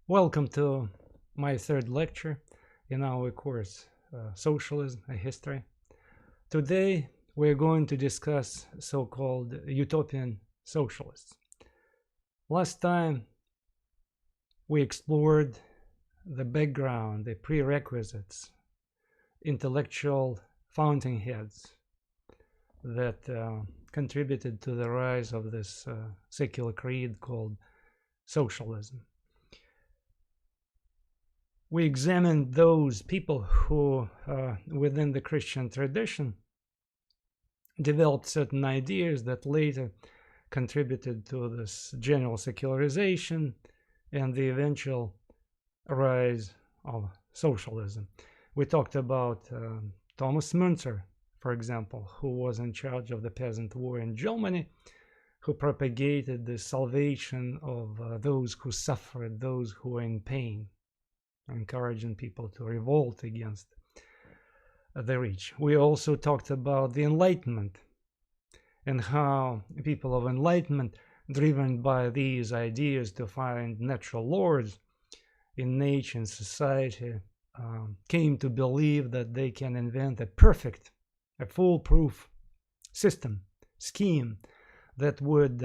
Welcome to my third lecture in our course, Socialism, a History. Today, we're going to discuss so-called utopian socialists. Last time, we explored the background, the prerequisites, intellectual fountainheads that contributed to the rise of this secular creed called socialism. We examined those people who, within the Christian tradition, developed certain ideas that later contributed to this general secularization and the eventual rise of socialism. We talked about Thomas Müntzer, for example, who was in charge of the peasant war in Germany, who propagated the salvation of those who suffered, those who were in pain, encouraging people to revolt against the rich. We also talked about the Enlightenment and how people of Enlightenment, driven by these ideas to find natural laws in nature and society, came to believe that they can invent a perfect, a foolproof system, scheme that would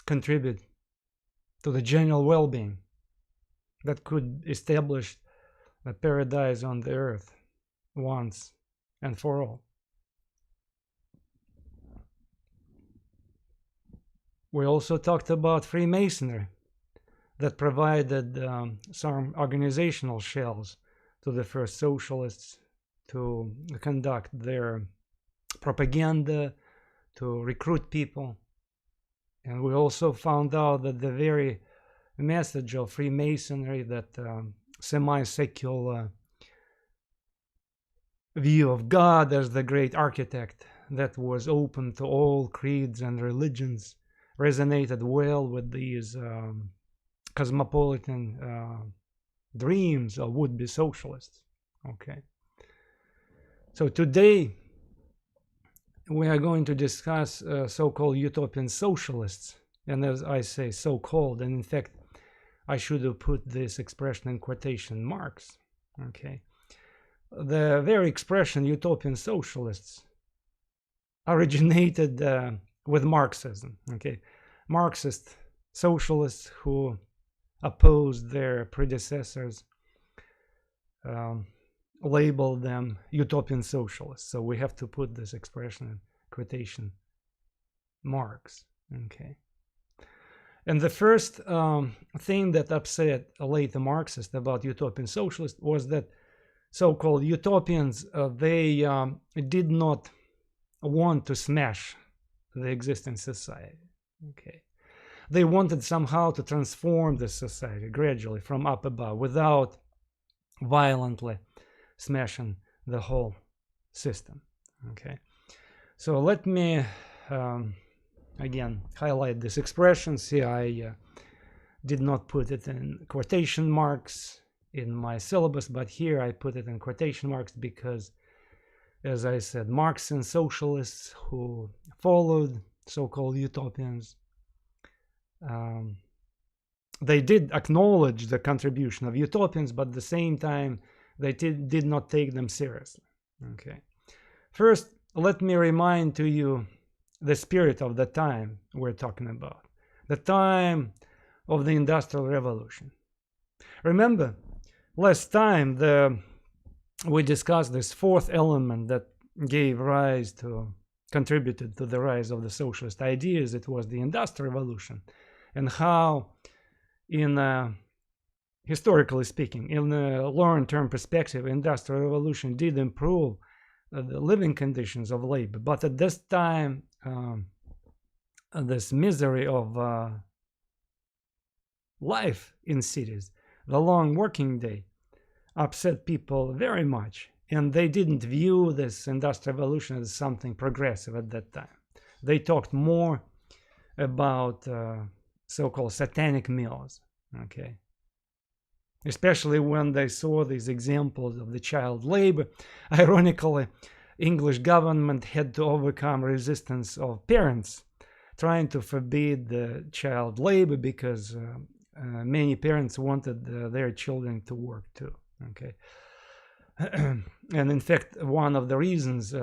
contribute to the general well-being, that could establish a paradise on the earth once and for all. We also talked about Freemasonry, that provided some organizational shells to the first socialists to conduct their propaganda, to recruit people. And we also found out that the very message of Freemasonry, that semi-secular view of God as the great architect that was open to all creeds and religions, resonated well with these cosmopolitan dreams of would-be socialists. Okay. So today we are going to discuss so-called utopian socialists, and as I say, so-called, and in fact I should have put this expression in quotation marks. Okay. The very expression utopian socialists originated with Marxism. Okay. Marxist socialists who opposed their predecessors labeled them utopian socialists. So we have to put this expression in quotation marks. Okay. And the first thing that upset later Marxists about utopian socialists was that so-called utopians, they did not want to smash the existing society. Okay. They wanted somehow to transform the society gradually from up above without violently smashing the whole system. Okay. So let me again highlight this expression. See, I did not put it in quotation marks in my syllabus, but here I put it in quotation marks because, as I said, Marxian socialists who followed so-called utopians, they did acknowledge the contribution of utopians, but at the same time they did not take them seriously. Okay. First, let me remind to you the spirit of the time we're talking about, the time of the Industrial Revolution. Remember, last time we discussed this fourth element that contributed to the rise of the socialist ideas. It was the Industrial Revolution, and how, historically speaking, in a long-term perspective, Industrial Revolution did improve the living conditions of labor, but at this time, this misery of life in cities, the long working day, upset people very much, and they didn't view this Industrial Revolution as something progressive at that time. They talked more about so-called satanic mills, okay? Especially when they saw these examples of the child labor. Ironically, English government had to overcome resistance of parents trying to forbid the child labor because many parents wanted their children to work too. Okay. And in fact, one of the reasons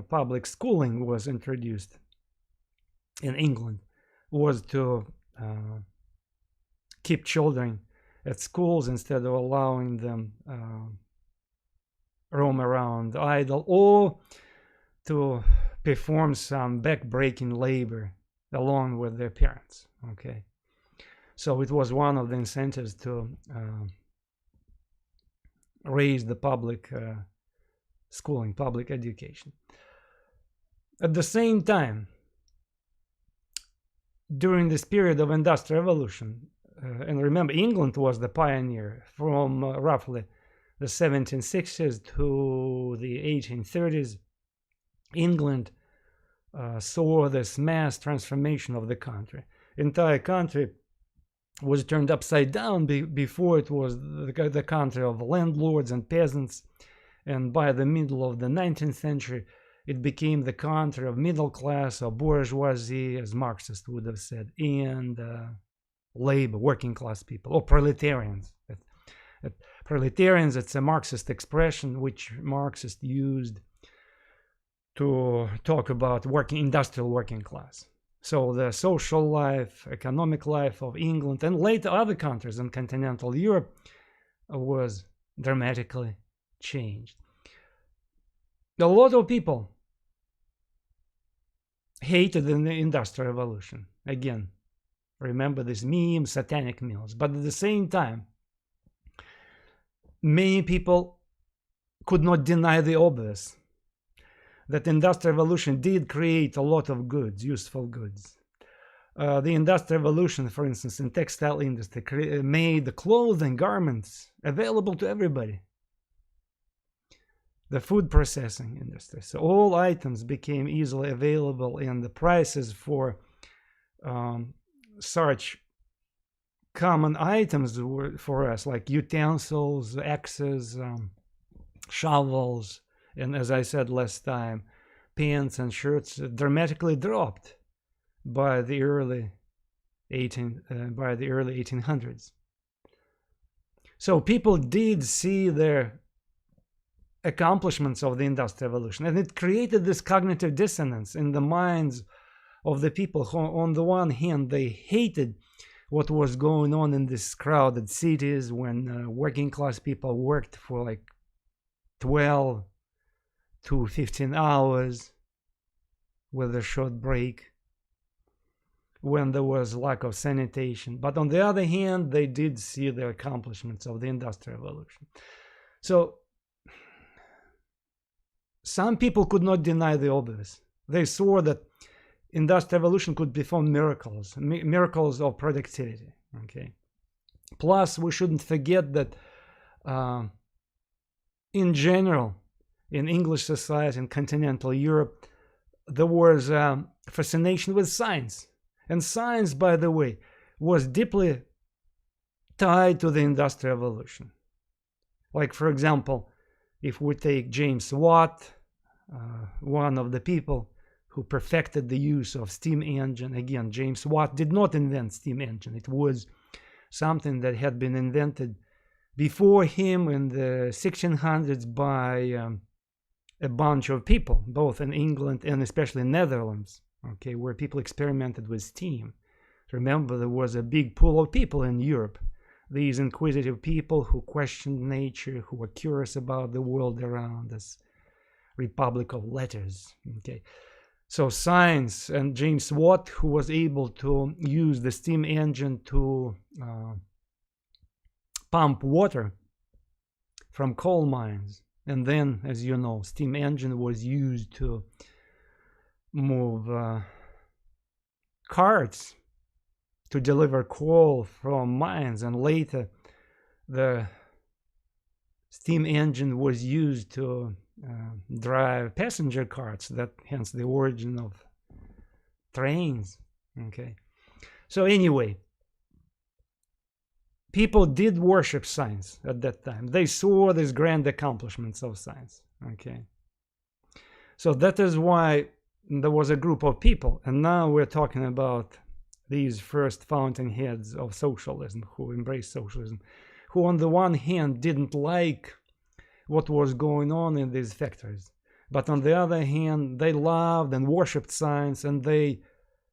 public schooling was introduced in England was to keep children at schools instead of allowing them roam around idle, or to perform some back-breaking labor along with their parents. Okay, so it was one of the incentives to raise the public schooling, public education. At the same time, during this period of industrial revolution, and remember, England was the pioneer from roughly the 1760s to the 1830s. England saw this mass transformation of the country. Entire country was turned upside down. Before it was the country of landlords and peasants, and by the middle of the 19th century it became the country of middle class or bourgeoisie, as Marxists would have said, and labor, working class people, or proletarians. Proletarians, it's a Marxist expression which Marxists used to talk about industrial working class. So the social life, economic life of England and later other countries in continental Europe was dramatically changed. A lot of people hated the Industrial Revolution. Again, remember this meme, satanic meals. But at the same time, many people could not deny the obvious, that the Industrial Revolution did create a lot of goods, useful goods. The Industrial Revolution, for instance, in textile industry, made the clothing, garments available to everybody. The food processing industry, so all items became easily available, and the prices for such common items were, for us, like utensils, axes, shovels, and as I said last time, pants and shirts, dramatically dropped by the early 1800s. So people did see their accomplishments of the Industrial Revolution, and it created this cognitive dissonance in the minds of the people who, on the one hand, they hated what was going on in these crowded cities when working class people worked for like 12 to 15 hours with a short break, when there was lack of sanitation. But on the other hand, they did see the accomplishments of the Industrial Revolution. So some people could not deny the obvious. They saw that Industrial Revolution could perform miracles, miracles of productivity. Okay. Plus, we shouldn't forget that in general, in English society and continental Europe, there was fascination with science. And science, by the way, was deeply tied to the Industrial Revolution. Like, for example, if we take James Watt, one of the people who perfected the use of steam engine. Again, James Watt did not invent steam engine. It was something that had been invented before him in the 1600s by a bunch of people, both in England and especially Netherlands, okay, where people experimented with steam. Remember, there was a big pool of people in Europe, these inquisitive people who questioned nature, who were curious about the world around us. Republic of letters. Okay, so science, and James Watt, who was able to use the steam engine to pump water from coal mines, and then, as you know, steam engine was used to move carts to deliver coal from mines, and later the steam engine was used to drive passenger carts, that hence the origin of trains. Okay, so anyway, people did worship science at that time. They saw these grand accomplishments of science. Okay, so that is why there was a group of people, and now we're talking about these first fountainheads of socialism, who embraced socialism, who on the one hand didn't like what was going on in these factories, but on the other hand they loved and worshipped science, and they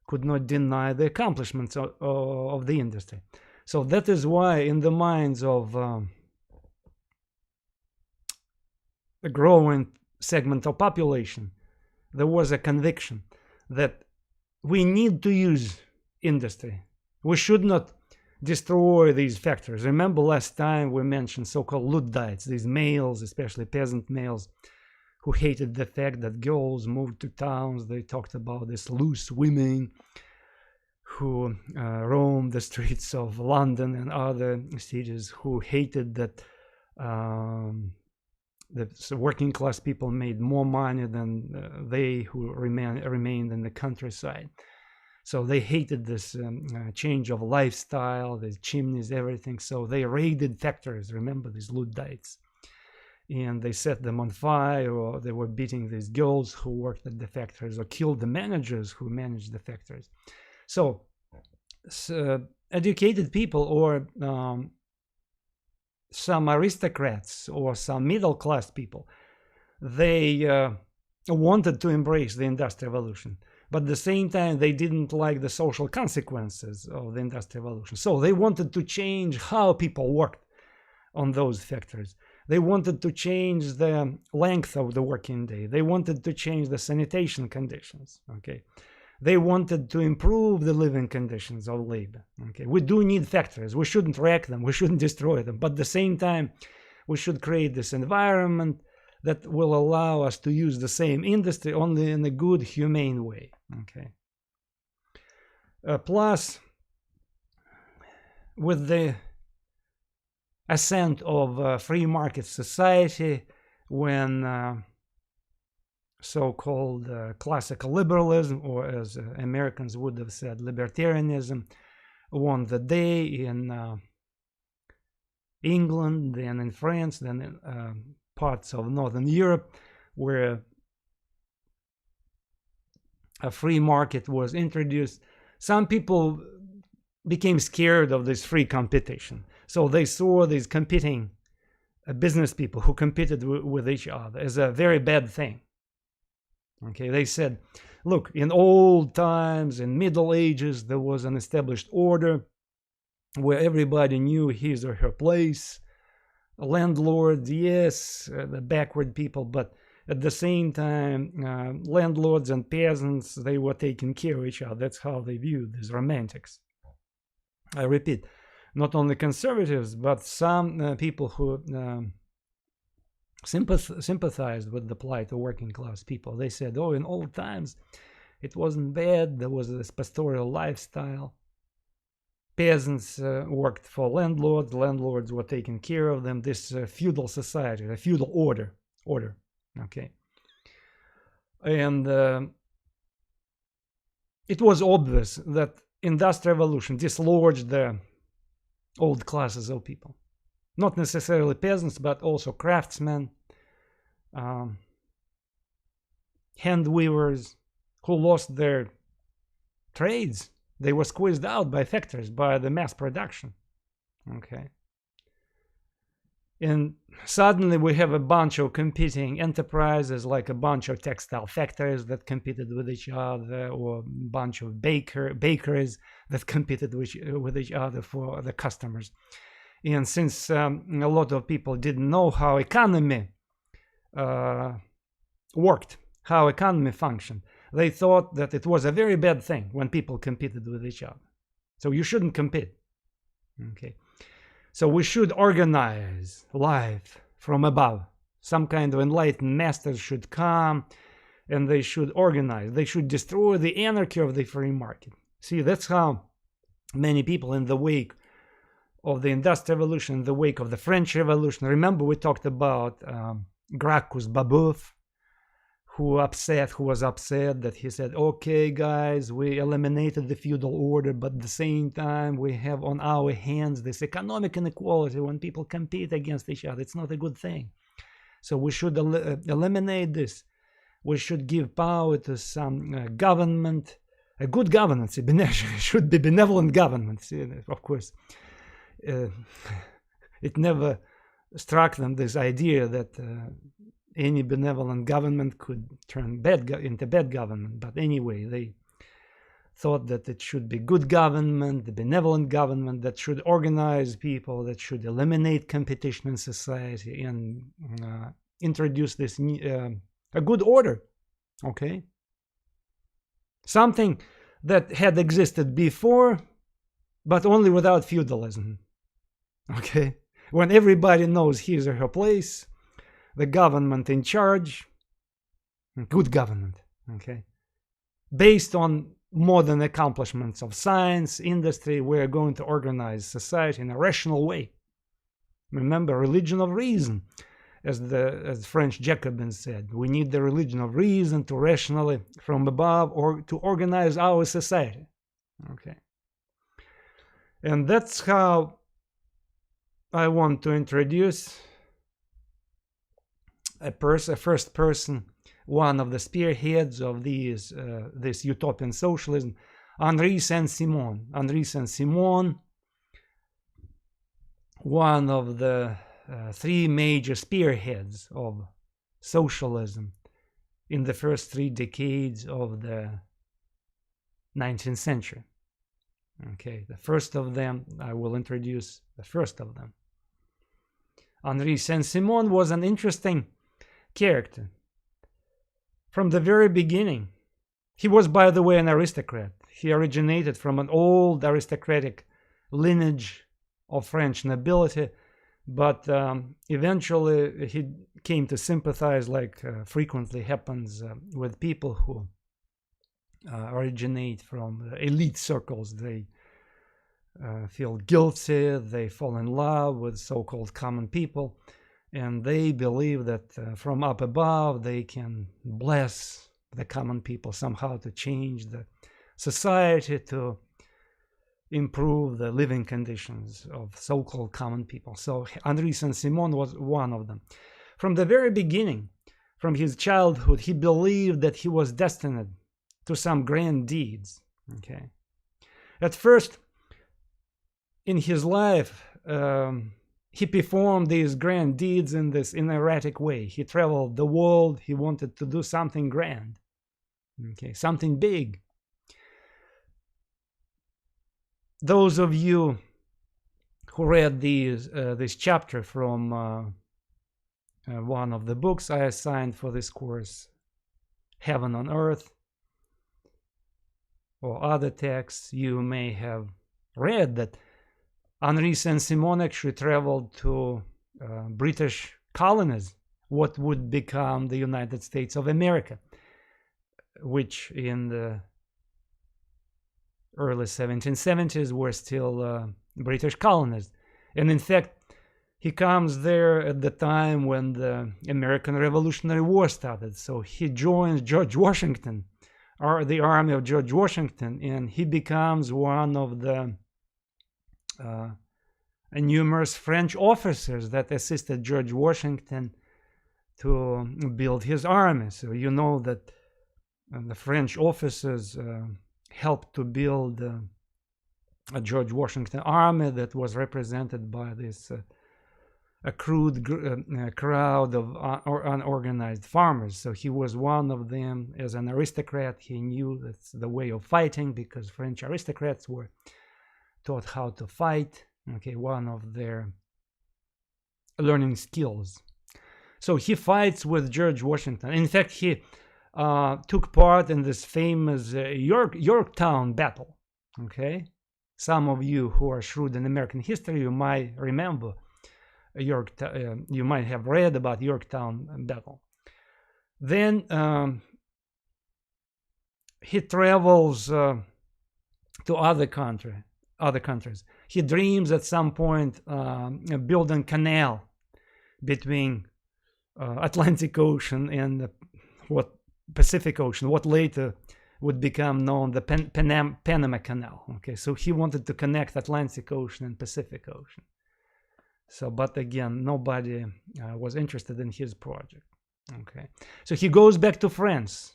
could not deny the accomplishments of the industry. So that is why in the minds of a growing segment of population, there was a conviction that we need to use industry. We should not destroy these factories. Remember last time we mentioned so-called Luddites, these males, especially peasant males, who hated the fact that girls moved to towns. They talked about this loose women who roamed the streets of London and other cities, who hated that the working class people made more money than they who remained in the countryside. So they hated this change of lifestyle, the chimneys, everything. So they raided factories. Remember these Luddites? And they set them on fire, or they were beating these girls who worked at the factories, or killed the managers who managed the factories. So educated people, or some aristocrats, or some middle-class people, they wanted to embrace the Industrial Revolution. But at the same time, they didn't like the social consequences of the Industrial Revolution. So they wanted to change how people worked on those factories. They wanted to change the length of the working day. They wanted to change the sanitation conditions. Okay, they wanted to improve the living conditions of labor. Okay, we do need factories. We shouldn't wreck them. We shouldn't destroy them. But at the same time, we should create this environment that will allow us to use the same industry only in a good, humane way. Okay. Plus, with the ascent of free market society, when so-called classical liberalism, or as Americans would have said, libertarianism, won the day in England, then in France, then in parts of Northern Europe, where a free market was introduced, some people became scared of this free competition. So they saw these competing business people who competed with each other as a very bad thing. Okay, they said, look, in old times, in Middle Ages, there was an established order where everybody knew his or her place. Landlords, yes, the backward people, but at the same time, landlords and peasants, they were taking care of each other. That's how they viewed these romantics. I repeat, not only conservatives, but some people who sympathized with the plight of working class people. They said, oh, in old times, it wasn't bad. There was this pastoral lifestyle. Peasants worked for landlords. Landlords were taking care of them. This feudal society, a feudal order. Okay. And it was obvious that Industrial Revolution dislodged the old classes of people. Not necessarily peasants, but also craftsmen, hand weavers, who lost their trades. They were squeezed out by factories, by the mass production. Okay. And suddenly we have a bunch of competing enterprises, like a bunch of textile factories that competed with each other, or a bunch of bakeries that competed with each other for the customers. And since a lot of people didn't know how economy worked, how economy functioned, they thought that it was a very bad thing when people competed with each other. So you shouldn't compete. Okay. So we should organize life from above. Some kind of enlightened masters should come and they should organize. They should destroy the anarchy of the free market. See, that's how many people in the wake of the Industrial Revolution, in the wake of the French Revolution. Remember, we talked about Gracchus Babeuf, who was upset that he said, okay, guys, we eliminated the feudal order, but at the same time, we have on our hands this economic inequality when people compete against each other. It's not a good thing. So we should eliminate this. We should give power to some government a good governance. It should be benevolent government. Of course, it never struck them, this idea that any benevolent government could turn into bad government. But anyway, they thought that it should be good government, the benevolent government that should organize people, that should eliminate competition in society and introduce this a good order. Okay, something that had existed before, but only without feudalism. Okay, when everybody knows his or her place, the government in charge, good government. Okay, based on modern accomplishments of science, industry, we are going to organize society in a rational way. Remember, religion of reason, as French Jacobins said, we need the religion of reason to rationally, from above, or to organize our society. Okay, and that's how I want to introduce a first person, one of the spearheads of this utopian socialism, Andrei Simone. Andrei Simone, one of the three major spearheads of socialism in the first 3 decades of the 19th century. Okay, the first of them, I will introduce the first of them. Andrei Simone was an interesting character from the very beginning. He was, by the way, an aristocrat. He originated from an old aristocratic lineage of French nobility, but eventually he came to sympathize, like frequently happens with people who originate from elite circles. They feel guilty, they fall in love with so-called common people, and they believe that from up above they can bless the common people somehow to change the society, to improve the living conditions of so-called common people. So Andrei Simone was one of them. From the very beginning, from his childhood, he believed that he was destined to some grand deeds. Okay. At first, in his life, he performed these grand deeds in this erratic way. He traveled the world. He wanted to do something grand, okay, something big. Those of you who read this chapter from one of the books I assigned for this course, Heaven on Earth, or other texts, you may have read that Andrei Simone actually traveled to British colonies, what would become the United States of America, which in the early 1770s were still British colonies. And in fact, he comes there at the time when the American Revolutionary War started. So he joins George Washington, or the army of George Washington, and he becomes one of the numerous French officers that assisted George Washington to build his army. So you know that the French officers helped to build a George Washington army that was represented by this a crude crowd of unorganized farmers. So he was one of them. As an aristocrat, he knew that's the way of fighting, because French aristocrats were taught how to fight. Okay, one of their learning skills. So he fights with George Washington. In fact, he took part in this famous Yorktown battle. Okay, some of you who are shrewd in American history, you might remember you might have read about Yorktown battle. Then he travels to other countries. He dreams at some point building canal between Atlantic Ocean and what Pacific Ocean, what later would become known the Panama Canal. Okay, so he wanted to connect Atlantic Ocean and Pacific Ocean. So, but again, nobody was interested in his project. Okay, so he goes back to France.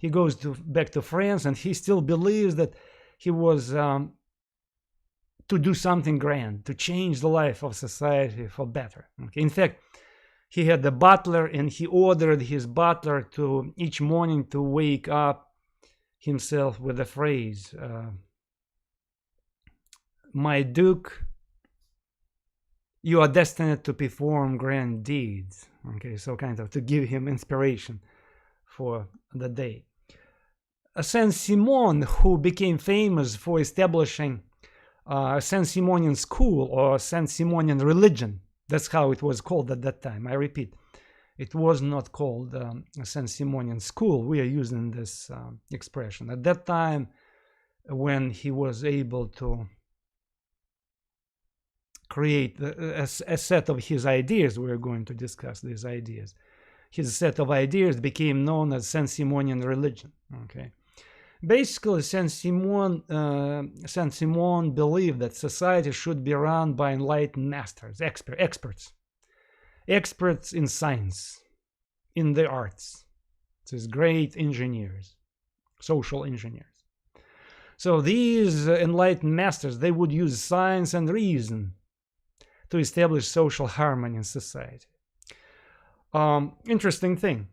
he goes back to France, and he still believes that he was to do something grand, to change the life of society for better. Okay? In fact, he had a butler, and he ordered his butler to each morning to wake up himself with the phrase, "My Duke, you are destined to perform grand deeds." Okay, so kind of to give him inspiration for the day. Saint-Simon, who became famous for establishing Sensimonian school or Sensimonian religion, that's how it was called at that time. I repeat, it was not called Sensimonian school. We are using this expression. At that time, when he was able to create a set of his ideas, we're going to discuss these ideas. His set of ideas became known as Sensimonian religion. Okay. Basically, Saint-Simon believed that society should be run by enlightened masters, experts in science, in the arts, these great engineers, social engineers. So these enlightened masters, they would use science and reason to establish social harmony in society. Interesting thing.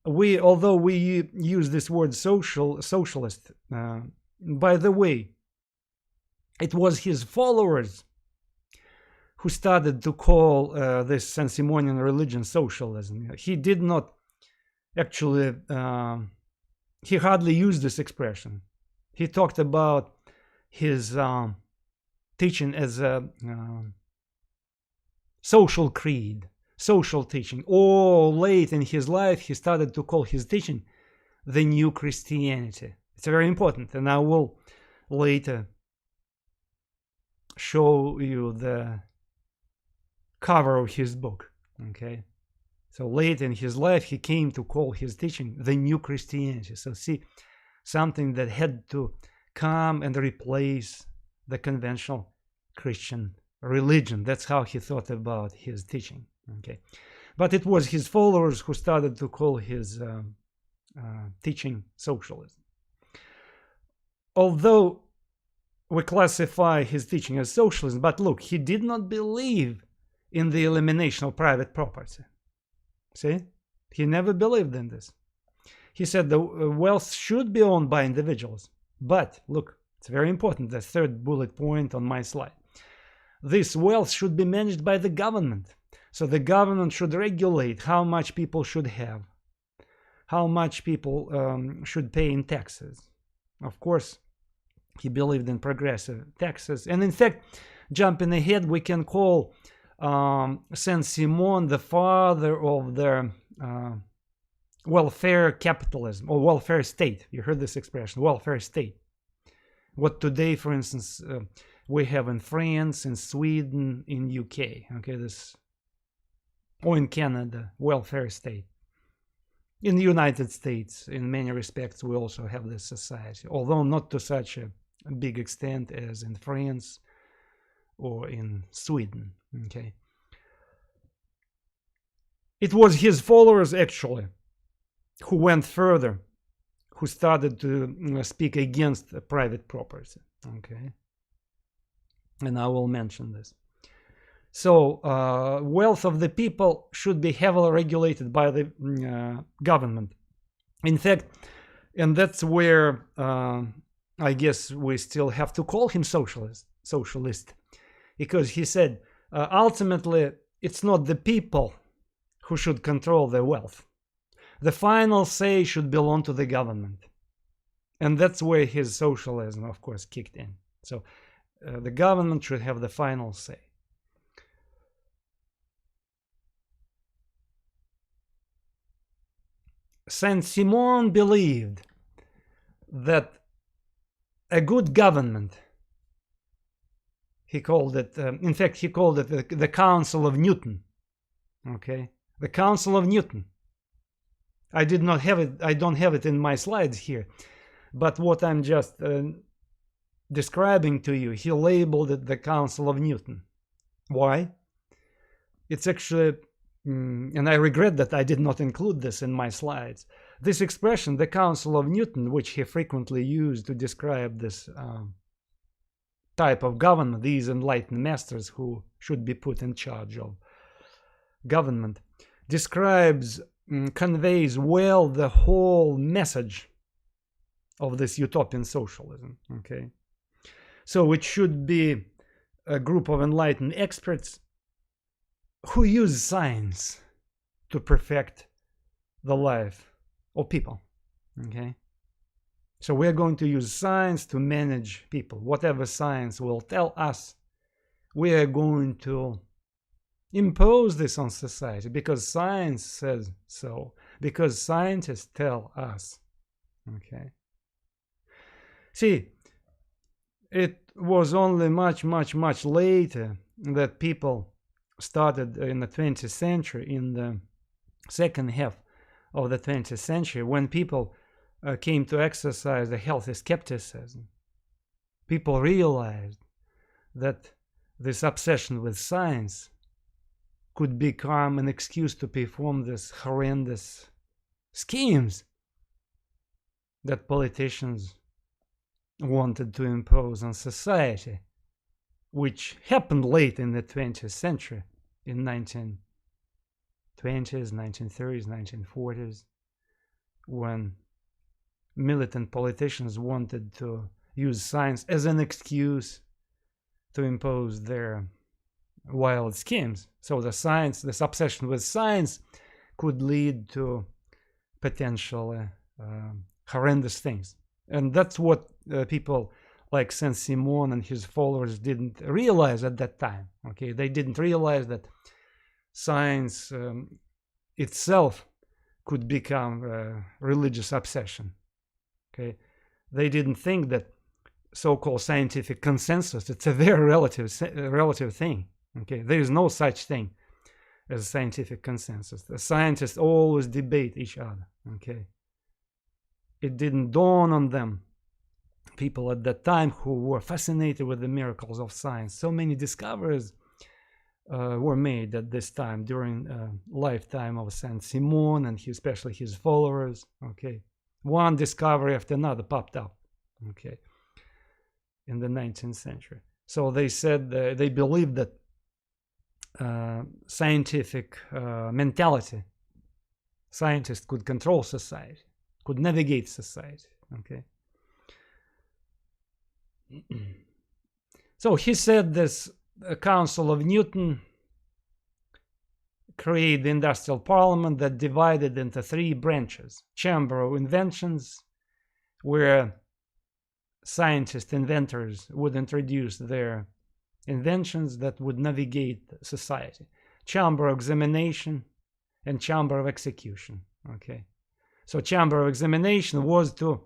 Although we use this word socialist, by the way, it was his followers who started to call this Sensimonian religion socialism. He did not actually, he hardly used this expression. He talked about his teaching as a social creed, social teaching. Or late in his life, he started to call his teaching the new Christianity. It's very important, and I will later show you the cover of his book. Okay, so late in his life, he came to call his teaching the new Christianity. So see, something that had to come and replace the conventional Christian religion. That's how he thought about his teaching. Okay, but it was his followers who started to call his teaching socialism. Although we classify his teaching as socialism, but look, he did not believe in the elimination of private property. See, he never believed in this. He said the wealth should be owned by individuals. But look, it's very important, the third bullet point on my slide. This wealth should be managed by the government. So the government should regulate how much people should have, how much people should pay in taxes. Of course, he believed in progressive taxes. And in fact, jumping ahead, we can call Saint-Simon the father of the welfare capitalism or welfare state. You heard this expression, welfare state. What today, for instance, we have in France, in Sweden, in UK, okay, this, or in Canada, welfare state. In the United States, in many respects, we also have this society, although not to such a big extent as in France or in Sweden, okay. It was his followers, actually, who went further, who started to speak against private property, okay. And I will mention this. So, wealth of the people should be heavily regulated by the government. In fact, and that's where I guess we still have to call him socialist, because he said, ultimately, it's not the people who should control the wealth. The final say should belong to the government. And that's where his socialism, of course, kicked in. So, the government should have the final say. Saint-Simon believed that a good government, he called it, in fact, he called it the Council of Newton. Okay, the Council of Newton. I did not have it, I don't have it in my slides here, but what I'm just describing to you, he labeled it the Council of Newton. Why? It's actually, and I regret that I did not include this in my slides, this expression, the Council of Newton, which he frequently used to describe this type of government, these enlightened masters who should be put in charge of government, describes, conveys well the whole message of this utopian socialism. Okay, so it should be a group of enlightened experts who use science to perfect the life of people. Okay, so we're going to use science to manage people. Whatever science will tell us, we are going to impose this on society because science says so, because scientists tell us. Okay, see, it was only much later that people started in the 20th century, in the second half of the 20th century, when people came to exercise a healthy skepticism. People realized that this obsession with science could become an excuse to perform these horrendous schemes that politicians wanted to impose on society, which happened late in the 20th century, in 1920s, 1930s, 1940s, when militant politicians wanted to use science as an excuse to impose their wild schemes. So the science, this obsession with science, could lead to potential horrendous things. And that's what people like Saint-Simon and his followers didn't realize at that time. Okay, they didn't realize that science itself could become a religious obsession. Okay, they didn't think that so-called scientific consensus, it's a very relative thing. Okay, there is no such thing as scientific consensus. The scientists always debate each other. Okay, it didn't dawn on them, people at that time who were fascinated with the miracles of science. So many discoveries were made at this time during lifetime of Saint-Simon and especially his followers. Okay, one discovery after another popped up. Okay, in the 19th century. So they said they believed that scientific mentality, scientists could control society, could navigate society. Okay. So he said this Council of Newton created the industrial parliament that divided into three branches: chamber of inventions, where scientists, inventors would introduce their inventions that would navigate society; chamber of examination; and chamber of execution. Okay, so chamber of examination was to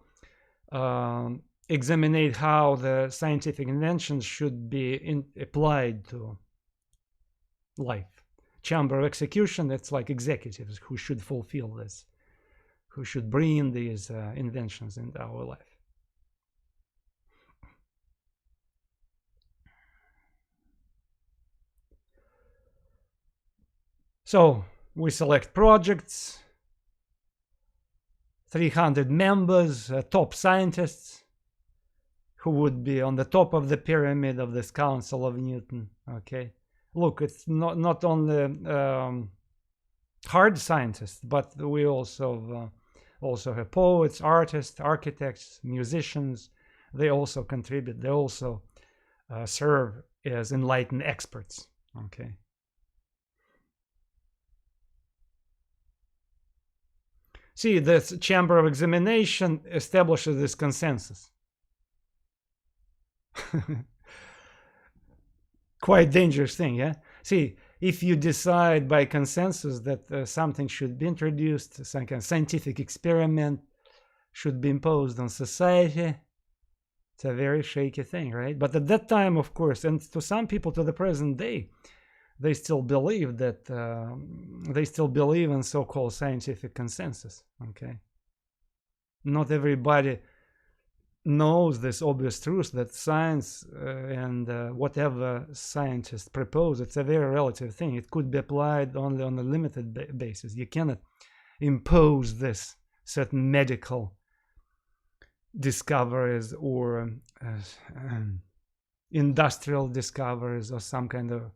examine how the scientific inventions should be applied to life. Chamber of execution, it's like executives who should fulfill this, who should bring these inventions into our life. So we select projects, 300 members, top scientists who would be on the top of the pyramid of this Council of Newton. Okay, look, it's not only hard scientists, but we also have poets, artists, architects, musicians. They also contribute. They also serve as enlightened experts. Okay. See, this chamber of examination establishes this consensus. Quite dangerous thing, yeah? See, if you decide by consensus that something should be introduced, some kind of scientific experiment should be imposed on society, it's a very shaky thing, right? But at that time, of course, and to some people to the present day, they still believe that they still believe in so-called scientific consensus. Okay, not everybody knows this obvious truth that science and whatever scientists propose, it's a very relative thing. It could be applied only on a limited basis. You cannot impose this certain medical discoveries or industrial discoveries or some kind of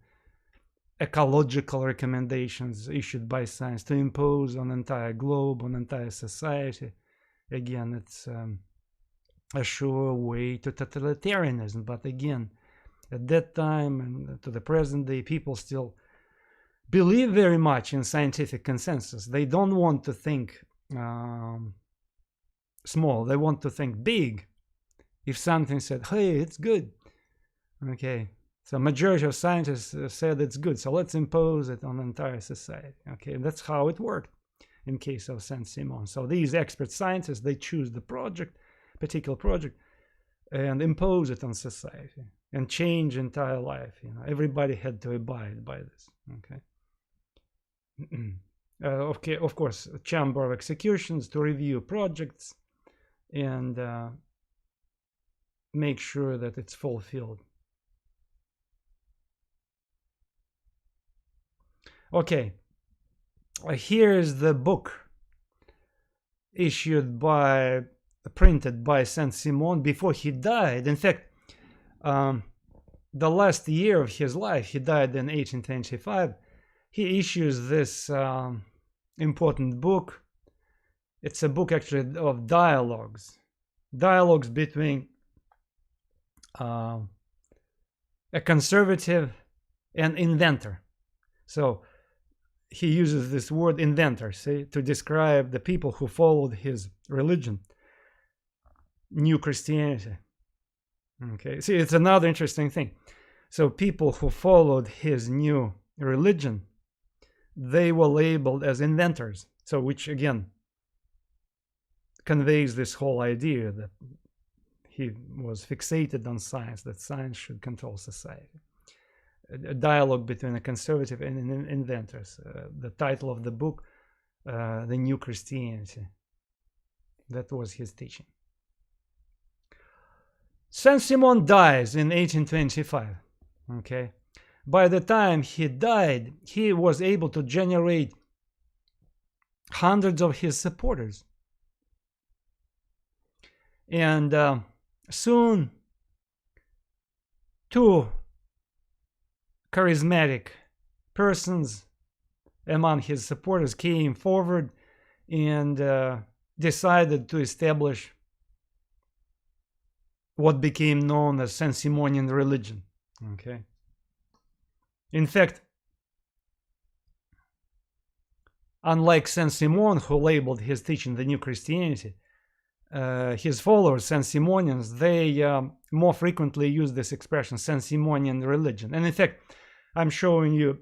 ecological recommendations issued by science to impose on entire globe, on entire society. Again, it's a sure way to totalitarianism. But again, at that time and to the present day, people still believe very much in scientific consensus. They don't want to think small. They want to think big. If something said, hey, it's good, okay, so majority of scientists said it's good, so let's impose it on the entire society. Okay, that's how it worked in case of Saint-Simon. So these expert scientists, they choose the project, particular project, and impose it on society and change entire life. You know, everybody had to abide by this. Okay. Of course, a chamber of executions to review projects and make sure that it's fulfilled. Okay, here's the book printed by Saint-Simon before he died. In fact, the last year of his life, he died in 1825, he issues this important book. It's a book actually of dialogues between a conservative and inventor. So he uses this word inventor, see, to describe the people who followed his religion, New Christianity. Okay, see, it's another interesting thing. So people who followed his new religion, they were labeled as inventors. So which again conveys this whole idea that he was fixated on science, that science should control society. A dialogue between a conservative and inventors. The title of the book, The New Christianity. That was his teaching. Saint-Simon dies in 1825. Okay. By the time he died, he was able to generate hundreds of his supporters. And soon, two charismatic persons among his supporters came forward and decided to establish what became known as Sensimonian religion. Okay. In fact, unlike Saint-Simon, who labeled his teaching the New Christianity, his followers, Sensimonians, they more frequently use this expression, Sensimonian religion. And in fact, I'm showing you,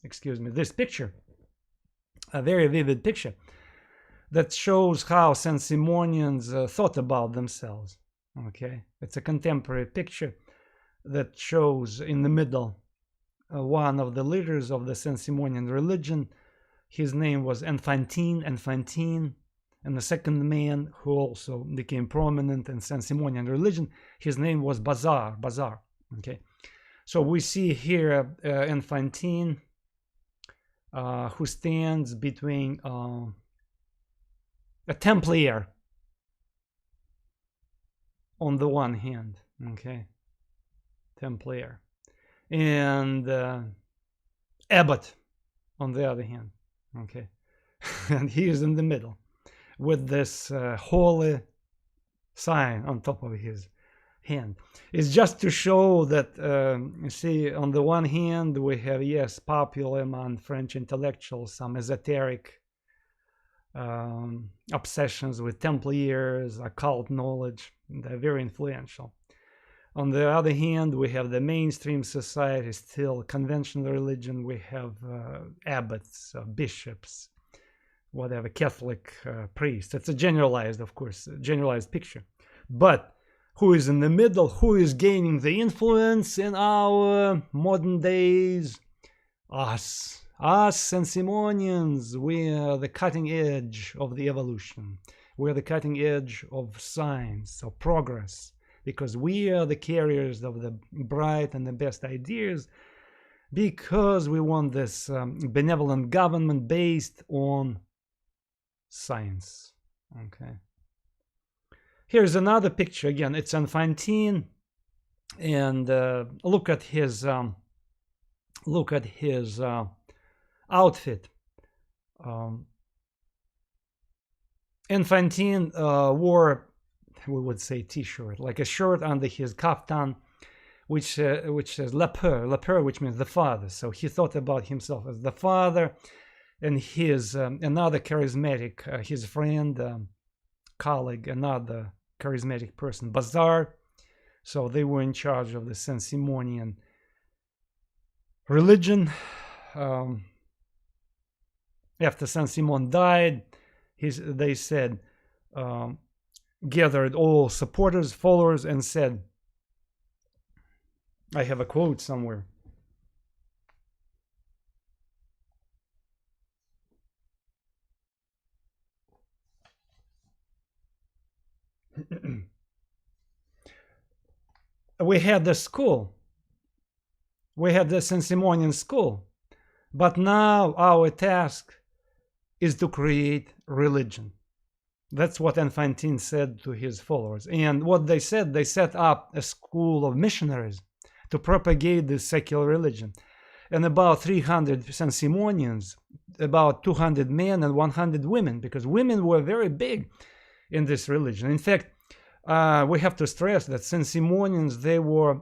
excuse me, this picture, a very vivid picture that shows how Sensimonians thought about themselves. Okay, it's a contemporary picture that shows in the middle one of the leaders of the Sensimonian religion. His name was Enfantin, and the second man who also became prominent in Sensimonian religion, his name was Bazar. Okay, so we see here Enfantin, who stands between a Templier on the one hand, okay, Templier, and Abbot on the other hand, okay, and he is in the middle with this holy sign on top of his hand. It's just to show that, you see, on the one hand, we have, yes, popular among French intellectuals, some esoteric obsessions with Templiers, occult knowledge. They're very influential. On the other hand, we have the mainstream society, still conventional religion. We have abbots, bishops, whatever, Catholic priests. It's a generalized, of course, generalized picture. But who is in the middle? Who is gaining the influence in our modern days? Us Sensimonians. We are the cutting edge of the evolution. We're the cutting edge of science, of progress, because we are the carriers of the bright and the best ideas, because we want this benevolent government based on science. Okay. Here's another picture. Again, it's Enfantin, and look at his outfit. Enfantin wore, we would say, t-shirt, like a shirt under his kaftan, which says le père, which means the father. So he thought about himself as the father, and his another charismatic, his friend, colleague, another charismatic person, Bazar. So they were in charge of the Sensimonian religion. After Saint-Simon died, they said, gathered all supporters, followers, and said, I have a quote somewhere. We had the school. We had the Sensimonian school. But now our task is to create religion. That's what Enfantin said to his followers. And what they said, they set up a school of missionaries to propagate the secular religion. And about 300 Sensimonians, about 200 men and 100 women, because women were very big in this religion. In fact, we have to stress that Sensimonians, they were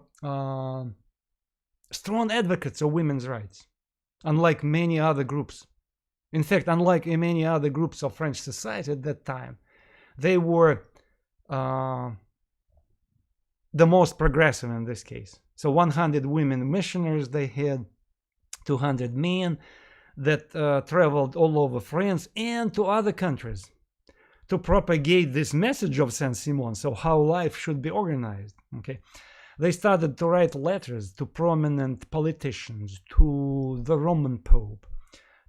strong advocates of women's rights, unlike many other groups. In fact, unlike many other groups of French society at that time, they were the most progressive in this case. So 100 women missionaries they had, 200 men that traveled all over France and to other countries to propagate this message of Saint-Simon, so how life should be organized. Okay, they started to write letters to prominent politicians, to the Roman Pope,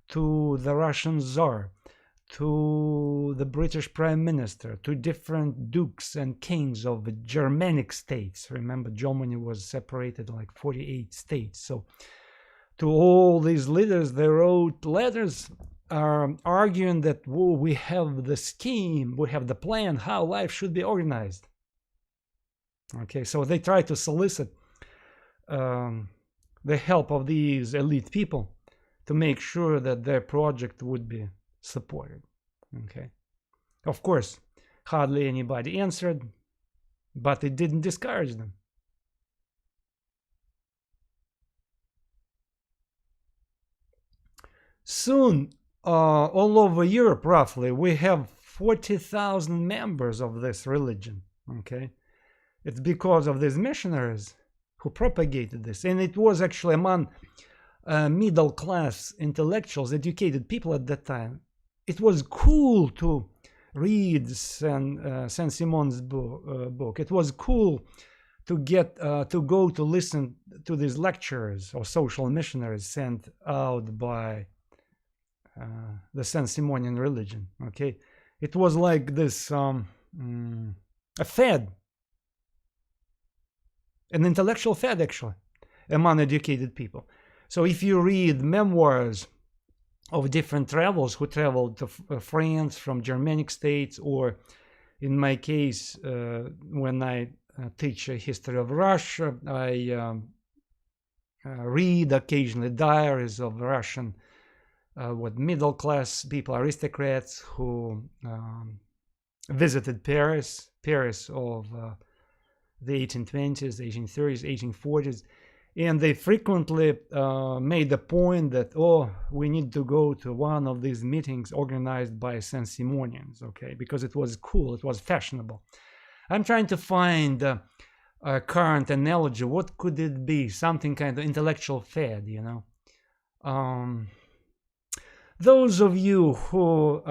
to the Russian Tsar, to the British Prime Minister, to different dukes and kings of the Germanic states. Remember, Germany was separated like 48 states. So to all these leaders, they wrote letters arguing that we have the scheme, we have the plan how life should be organized. Okay, so they tried to solicit the help of these elite people to make sure that their project would be supported. Okay, of course, hardly anybody answered, but it didn't discourage them. Soon, all over Europe, roughly, we have 40,000 members of this religion. Okay, it's because of these missionaries who propagated this, and it was actually among middle-class intellectuals, educated people at that time. It was cool to read Saint-Simon's book. It was cool to get to go to listen to these lectures or social missionaries sent out by the Sensimonian religion. Okay, it was like this a fad, an intellectual fad actually among educated people. So if you read memoirs of different travelers who traveled to France from Germanic states, or in my case, when I teach a history of Russia, I read occasionally diaries of Russian middle class people, aristocrats who visited Paris of the 1820s, 1830s, 1840s. And they frequently made the point that, oh, we need to go to one of these meetings organized by Sensimonians, okay, because it was cool, it was fashionable. I'm trying to find a current analogy. What could it be? Something kind of intellectual fad, you know? Those of you who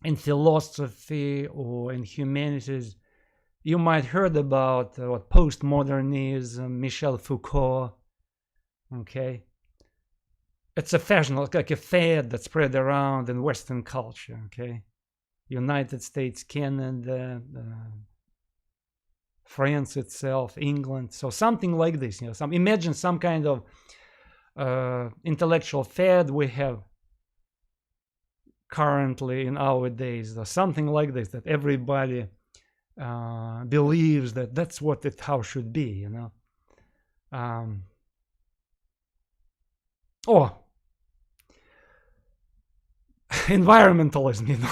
in philosophy or in humanities, you might heard about what postmodernism, Michel Foucault. Okay, it's a fashion, like a fad that spread around in Western culture. Okay, United States, Canada, France itself, England. So something like this. You know, imagine some kind of intellectual fad. We have currently in our days, or something like this, that everybody believes that that's what it how should be, you know. Oh, environmentalism, you know.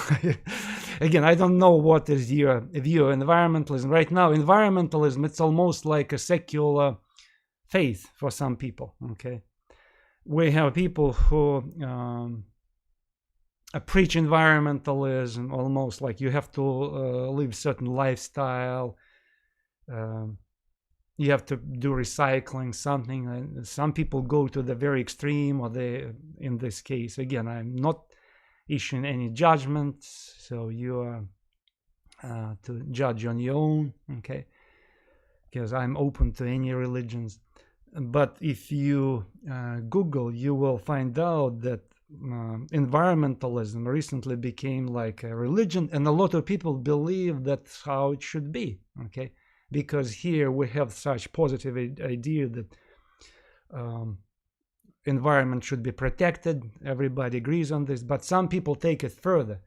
Again, I don't know what is your view of environmentalism right now. Environmentalism, it's almost like a secular faith for some people. Okay, we have people who preach environmentalism, almost like you have to live certain lifestyle. You have to do recycling, something. And some people go to the very extreme, or they, in this case, again, I'm not issuing any judgments, so you are to judge on your own, okay? Because I'm open to any religions. But if you Google, you will find out that environmentalism recently became like a religion, and a lot of people believe that's how it should be, okay? Because here we have such positive idea that environment should be protected. Everybody agrees on this, but some people take it further.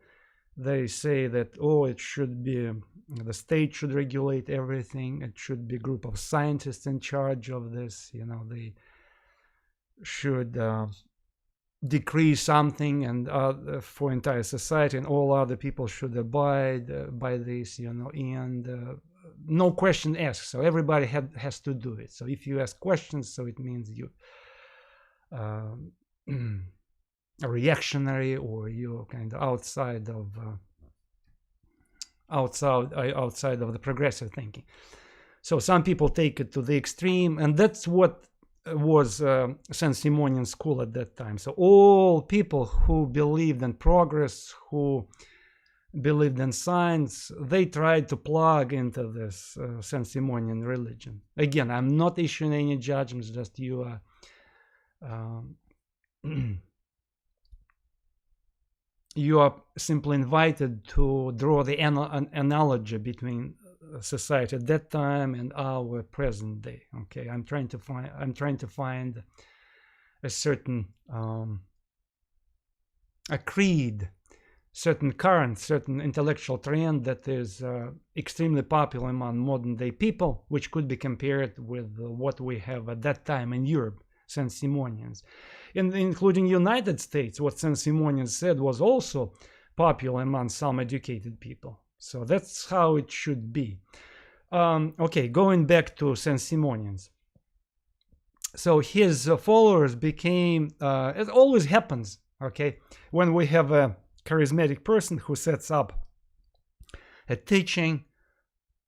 They say that, oh, it should be, the state should regulate everything. It should be a group of scientists in charge of this. You know, they should decree something and for entire society, and all other people should abide by this, you know, and no question asked. So everybody has to do it. So if you ask questions, so it means you a reactionary, or you're kind of outside of the progressive thinking. So some people take it to the extreme, and that's what was Sensimonian school at that time. So all people who believed in progress, who believed in science, they tried to plug into this Sensimonian religion. Again, I'm not issuing any judgments, just you are you are simply invited to draw the analogy between society at that time and our present day. Okay, I'm trying to find a certain a creed, certain current, certain intellectual trend that is extremely popular among modern day people, which could be compared with what we have at that time in Europe, Sensimonians. Including United States, what Sensimonians said was also popular among some educated people. So that's how it should be. Okay, going back to Sensimonians. So his followers became, it always happens, okay, when we have a charismatic person who sets up a teaching,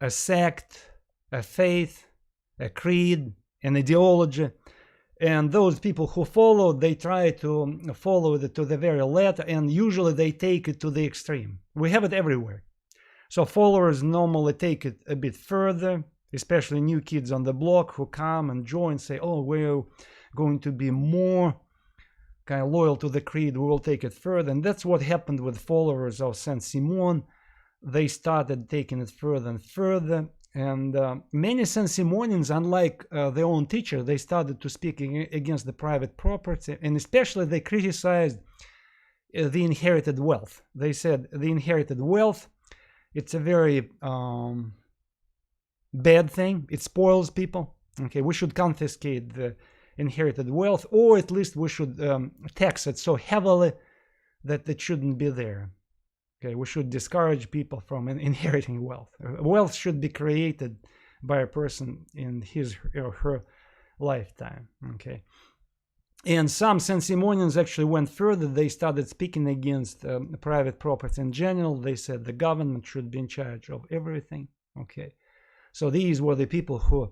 a sect, a faith, a creed, an ideology, and those people who follow, they try to follow it to the very letter, and usually they take it to the extreme. We have it everywhere. So followers normally take it a bit further, especially new kids on the block who come and join, say, oh, we're going to be more kind of loyal to the creed, we will take it further. And that's what happened with followers of Saint-Simon. They started taking it further and further. And many Sensimonians, unlike their own teacher, they started to speak against the private property, and especially they criticized the inherited wealth. They said the inherited wealth, it's a very bad thing. It spoils people. Okay, we should confiscate the inherited wealth, or at least we should tax it so heavily that it shouldn't be there. Okay, we should discourage people from inheriting wealth. Wealth should be created by a person in his or her lifetime. Okay, and some Sensimonians actually went further. They started speaking against private property in general. They said the government should be in charge of everything. Okay, so these were the people who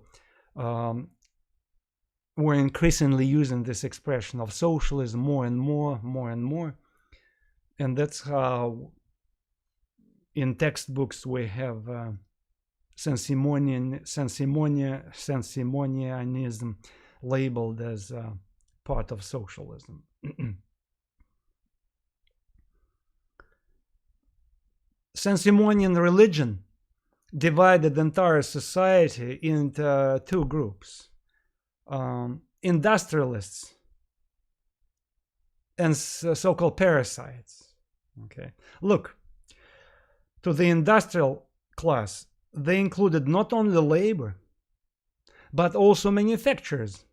were increasingly using this expression of socialism more and more, and that's how in textbooks we have Sensimonianism labeled as part of socialism. Sensimonian religion divided the entire society into two groups, industrialists and so-called parasites. Okay, look, to the industrial class, they included not only labor, but also manufacturers,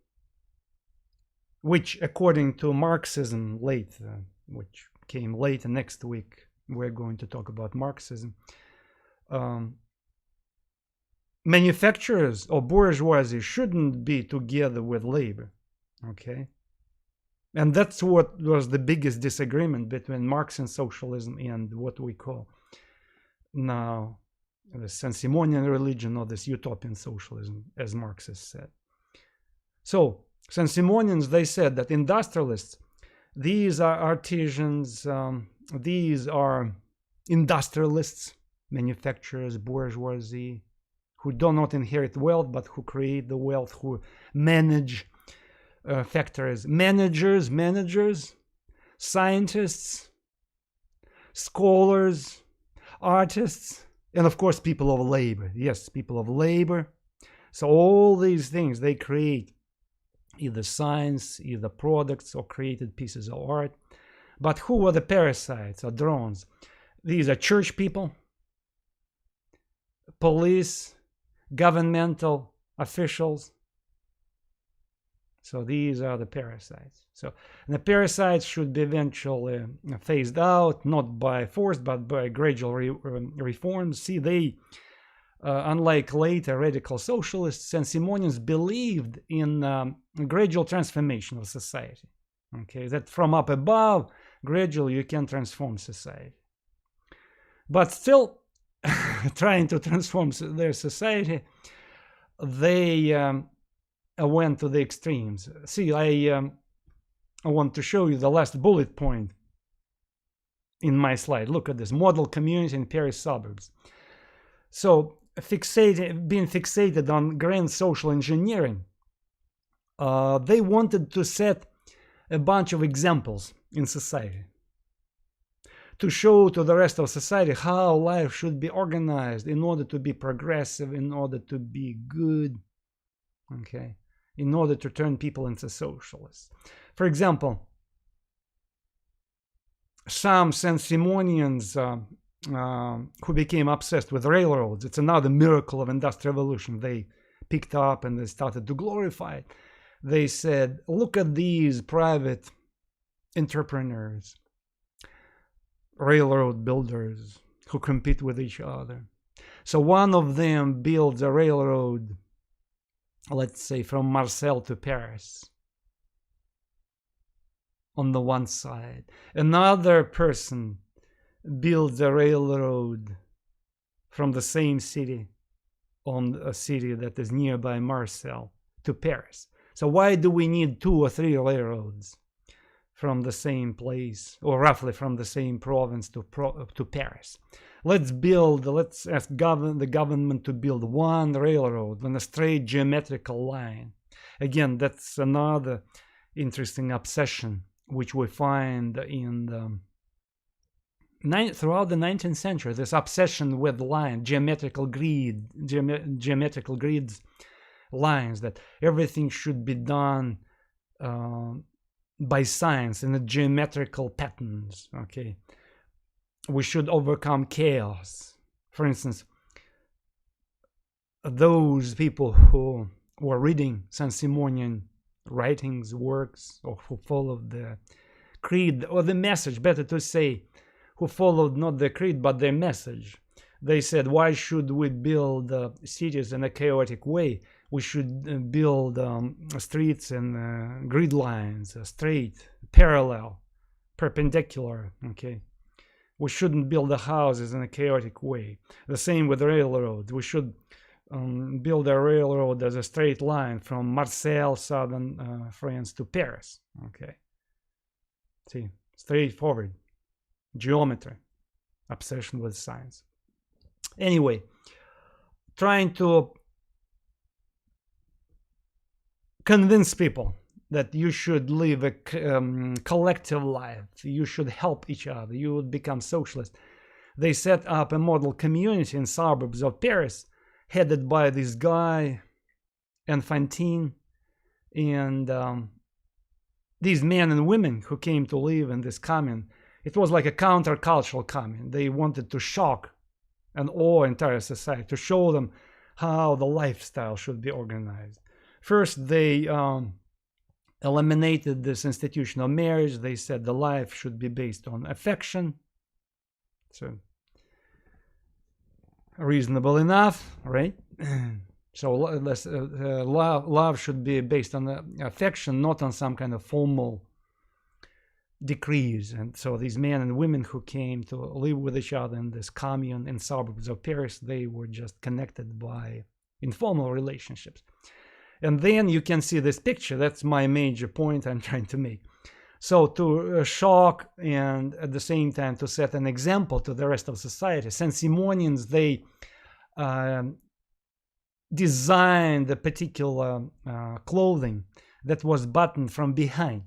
which according to Marxism which came late next week, we're going to talk about Marxism. Manufacturers or bourgeoisie shouldn't be together with labor, okay? And that's what was the biggest disagreement between Marxian socialism and what we call now the Sensimonian religion, or this utopian socialism, as Marxists said. So Sensimonians, they said that industrialists, these are artisans, these are industrialists, manufacturers, bourgeoisie, who do not inherit wealth, but who create the wealth, who manage factories. Managers, scientists, scholars, artists, and of course people of labor. Yes, people of labor. So all these things, they create either science, either products, or created pieces of art. But who are the parasites or drones? These are church people, police, governmental officials. So these are the parasites. So the parasites should be eventually phased out, not by force, but by gradual reforms. See, they, unlike later radical socialists, Sensimonians believed in gradual transformation of society. Okay, that from up above, gradually you can transform society. But still, trying to transform their society, they went to the extremes. See, I want to show you the last bullet point in my slide. Look at this: model community in Paris suburbs. So being fixated on grand social engineering, they wanted to set a bunch of examples in society, to show to the rest of society how life should be organized in order to be progressive, in order to be good, okay, in order to turn people into socialists. For example, some Sensimonians who became obsessed with railroads, it's another miracle of industrial revolution, they picked up and they started to glorify it. They said, look at these private entrepreneurs, railroad builders who compete with each other. So one of them builds a railroad, let's say from Marseille to Paris, on the one side. Another person builds a railroad from the same city, on a city that is nearby Marseille, to Paris. So why do we need 2 or 3 railroads from the same place, or roughly from the same province to Paris? Let's ask the government to build one railroad on a straight geometrical line. Again, that's another interesting obsession which we find in throughout the 19th century. This obsession with geometrical grids, lines, that everything should be done by science in the geometrical patterns. Okay, we should overcome chaos. For instance, those people who were reading Sensimonian writings, works, or who followed the creed or the message, better to say, who followed not the creed but their message, they said, why should we build cities in a chaotic way? We should build streets and grid lines, straight, parallel, perpendicular, okay? We shouldn't build the houses in a chaotic way. The same with railroads. We should build a railroad as a straight line from Marseille, southern France, to Paris, okay? See, straightforward, geometry, obsession with science. Anyway, trying to convince people that you should live a collective life, you should help each other, you would become socialist. They set up a model community in suburbs of Paris, headed by this guy, Enfantin, and these men and women who came to live in this commune It was like a countercultural commune. They wanted to shock and awe entire society, to show them how the lifestyle should be organized. First, they eliminated this institution of marriage. They said the life should be based on affection. So reasonable enough, right? So love should be based on affection, not on some kind of formal decrees. And so these men and women who came to live with each other in this commune in suburbs of Paris, they were just connected by informal relationships. And then you can see this picture. That's my major point I'm trying to make. So to shock and at the same time to set an example to the rest of society, Sensimonians, they designed a particular clothing that was buttoned from behind,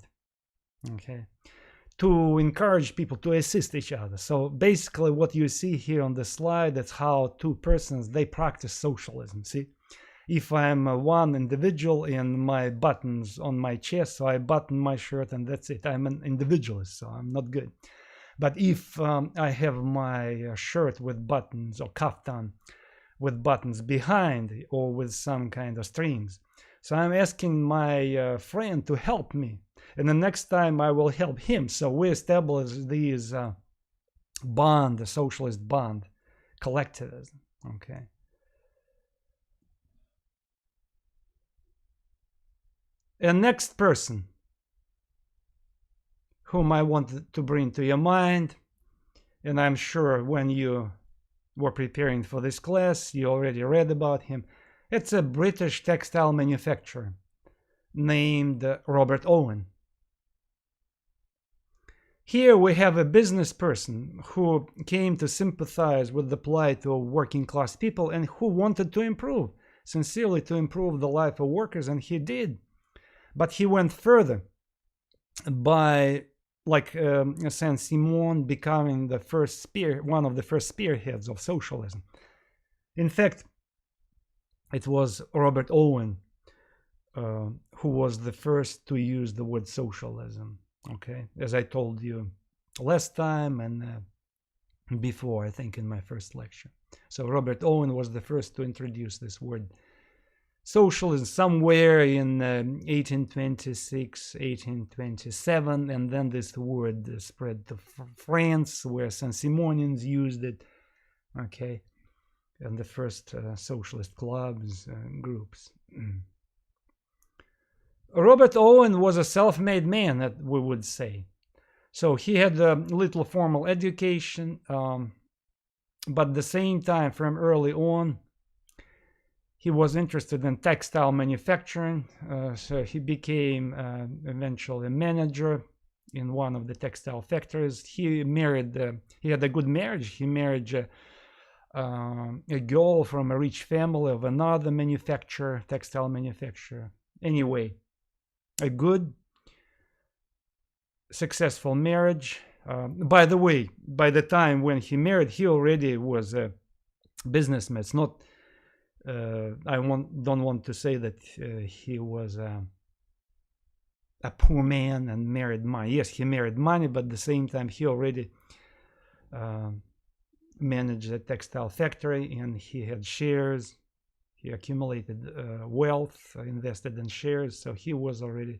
okay, to encourage people to assist each other. So basically what you see here on the slide, that's how two persons, they practice socialism. See, if I'm one individual and my buttons on my chest, so I button my shirt and that's it. I'm an individualist, so I'm not good. But if I have my shirt with buttons or kaftan with buttons behind or with some kind of strings, so I'm asking my friend to help me. And the next time I will help him. So we establish these bond, the socialist bond, collectivism, okay. And next person whom I want to bring to your mind, and I'm sure when you were preparing for this class, you already read about him. It's a British textile manufacturer named Robert Owen. Here we have a business person who came to sympathize with the plight of working class people and who wanted to improve, sincerely to improve the life of workers, and he did. But he went further by, like Saint-Simon, becoming the first one of the first spearheads of socialism. In fact, it was Robert Owen who was the first to use the word socialism. Okay, as I told you last time and before, I think in my first lecture. So Robert Owen was the first to introduce this word socialism somewhere in 1826, 1827, and then this word spread to France, where Sensimonians used it, okay, and the first socialist clubs, groups. Robert Owen was a self-made man, that we would say. So he had a little formal education, but at the same time, from early on, he was interested in textile manufacturing, so he became eventually a manager in one of the textile factories. He married, he had a good marriage. He married a girl from a rich family of another manufacturer, textile manufacturer. Anyway, a good, successful marriage. By the way, by the time when he married, he already was a businessman. It's not I don't want to say that he was a poor man and married money. Yes, he married money, but at the same time he already managed a textile factory and he had shares. He accumulated wealth, invested in shares, so he was already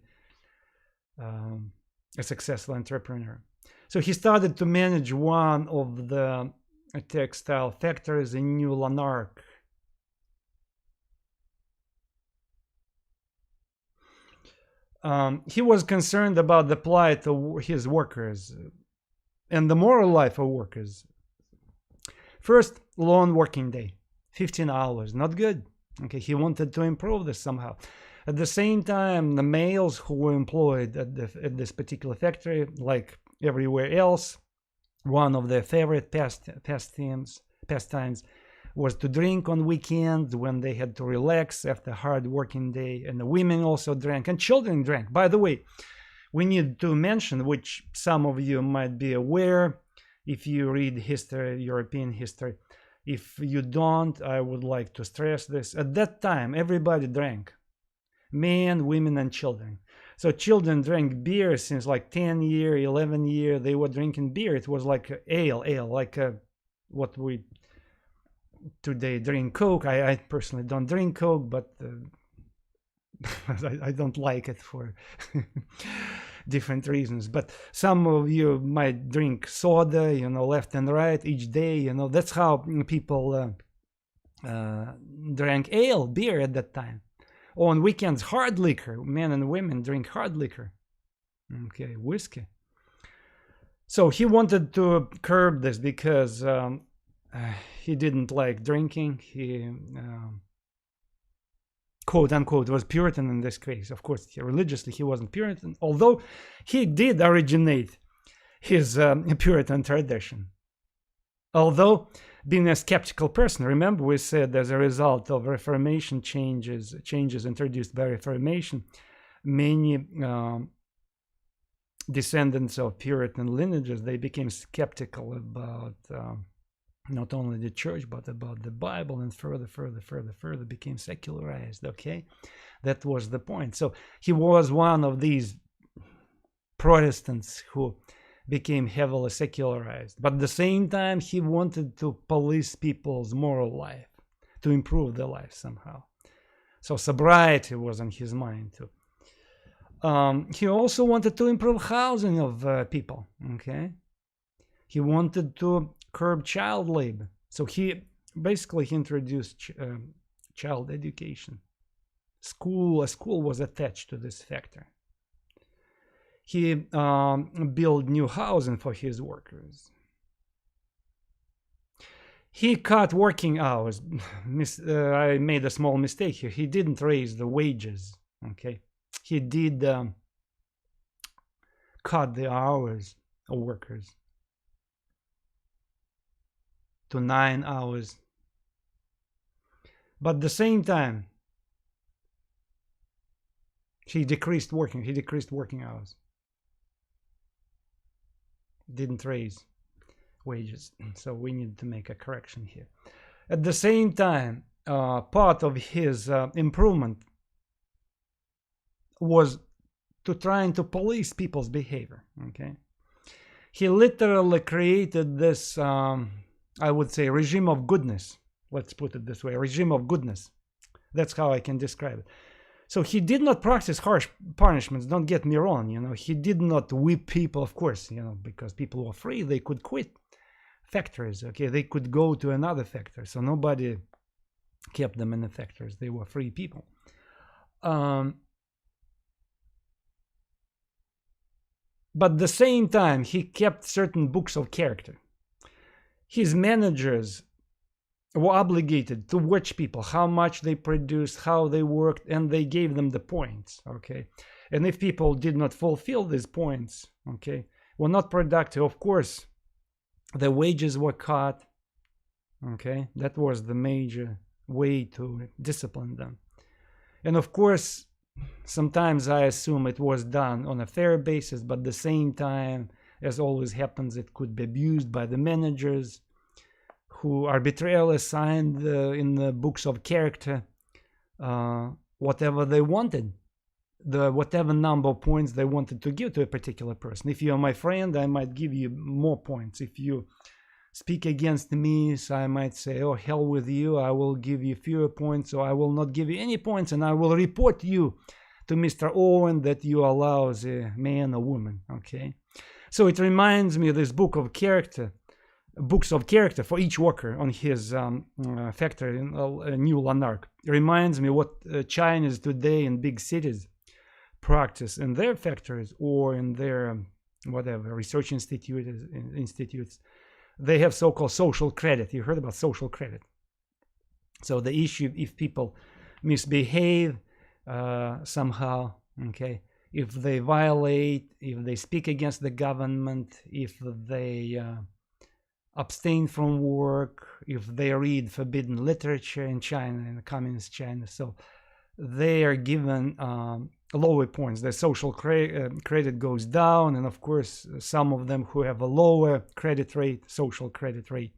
a successful entrepreneur. So he started to manage one of the textile factories in New Lanark. He was concerned about the plight of his workers and the moral life of workers. First, long working day, 15 hours, not good. Okay, he wanted to improve this somehow. At the same time, the males who were employed at this particular factory, like everywhere else, one of their favorite pastimes was to drink on weekends when they had to relax after a hard working day, and the women also drank and children drank. By the way, we need to mention, which some of you might be aware if you read history, European history. If you don't, I would like to stress this. At that time, everybody drank, men, women, and children. So children drank beer since like 10 year, 11 year. They were drinking beer. It was like ale, like what we today drink Coke. I personally don't drink Coke, but I don't like it for different reasons. But some of you might drink soda, left and right each day. That's how people drank ale, beer at that time. On weekends, hard liquor. Men and women drink hard liquor. Okay, whiskey. So he wanted to curb this because he didn't like drinking. He, quote unquote, was Puritan in this case. Of course, religiously he wasn't Puritan, although he did originate his Puritan tradition. Although being a skeptical person, remember we said as a result of Reformation changes introduced by Reformation, many descendants of Puritan lineages, they became skeptical about not only the church but about the Bible, and further became secularized. Okay, that was the point. So he was one of these Protestants who became heavily secularized, but at the same time he wanted to police people's moral life, to improve their life somehow. So sobriety was on his mind too. He also wanted to improve housing of people. Okay, he wanted to curb child labor. So he basically introduced child education. A school was attached to this factor. He built new housing for his workers. He cut working hours. I made a small mistake here. He didn't raise the wages. Okay, he did cut the hours of workers to 9 hours. But at the same time, he decreased working hours. Didn't raise wages. So we need to make a correction here. At the same time, part of his improvement was to trying to police people's behavior. Okay, he literally created this I would say regime of goodness. Let's put it this way, regime of goodness. That's how I can describe it. So he did not practice harsh punishments, don't get me wrong. He did not whip people, of course, because people were free, they could quit factories. Okay, they could go to another factory. So nobody kept them in the factories. They were free people. But at the same time, he kept certain books of character. His managers were obligated to watch people, how much they produced, how they worked, and they gave them the points. Okay, and if people did not fulfill these points, okay, were not productive, of course, the wages were cut. Okay, that was the major way to discipline them. And of course, sometimes I assume it was done on a fair basis, but at the same time, as always happens, it could be abused by the managers who arbitrarily assigned in the books of character whatever they wanted, whatever number of points they wanted to give to a particular person. If you're my friend, I might give you more points. If you speak against me, so I might say, oh, hell with you, I will give you fewer points, or I will not give you any points, and I will report you to Mr. Owen that you are a lousy man or woman. Okay, so it reminds me of this books of character for each worker on his factory in New Lanark. It reminds me what Chinese today in big cities practice in their factories or in their whatever research institutes. They have so-called social credit. You heard about social credit. So the issue, if people misbehave somehow, okay, if they violate, if they speak against the government, if they abstain from work, if they read forbidden literature in China, in communist China, so they are given lower points. Their social credit goes down, and of course, some of them who have a lower credit rate, social credit rate,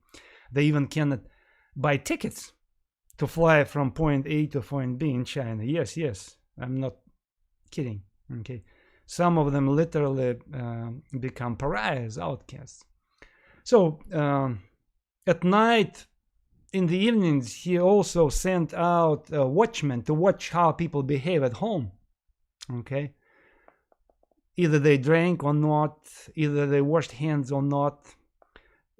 they even cannot buy tickets to fly from point A to point B in China. Yes, I'm not kidding. Okay, some of them literally become pariahs, outcasts. So at night, in the evenings, he also sent out watchmen to watch how people behave at home. Okay, either they drank or not, either they washed hands or not,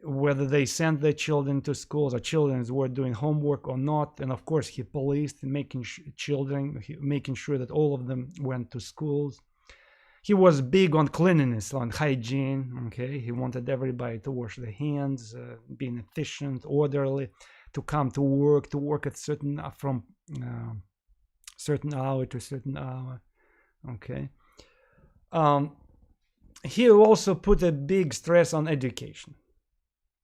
whether they sent their children to schools or children were doing homework or not. And of course, he policed making making sure that all of them went to schools. He was big on cleanliness, on hygiene. Okay, he wanted everybody to wash their hands, being efficient, orderly, to come to work at certain from certain hour to certain hour. Okay. He also put a big stress on education.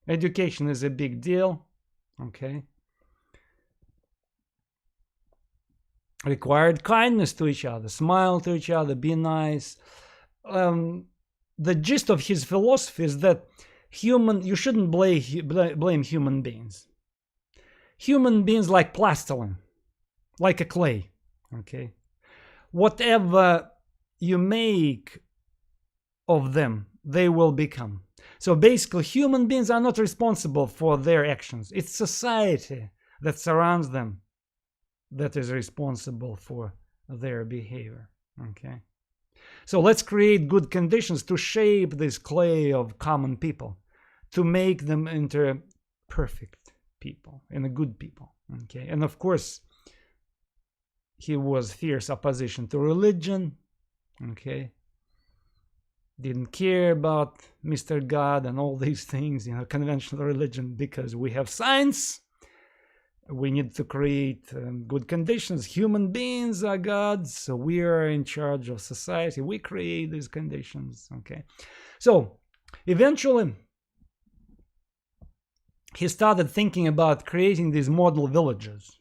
Education is a big deal. Okay. Required kindness to each other, smile to each other, be nice. The gist of his philosophy is that you shouldn't blame human beings. Human beings like plastiline, like a clay. Okay. Whatever you make of them, they will become. So basically, human beings are not responsible for their actions. It's society that surrounds them that is responsible for their behavior. Okay. So let's create good conditions to shape this clay of common people, to make them into perfect people and good people. Okay. And of course, he was fierce opposition to religion. Okay. Didn't care about Mr. God and all these things, conventional religion, because we have science. We need to create good conditions. Human beings are gods, so we are in charge of society. We create these conditions. Okay. So eventually, he started thinking about creating these model villages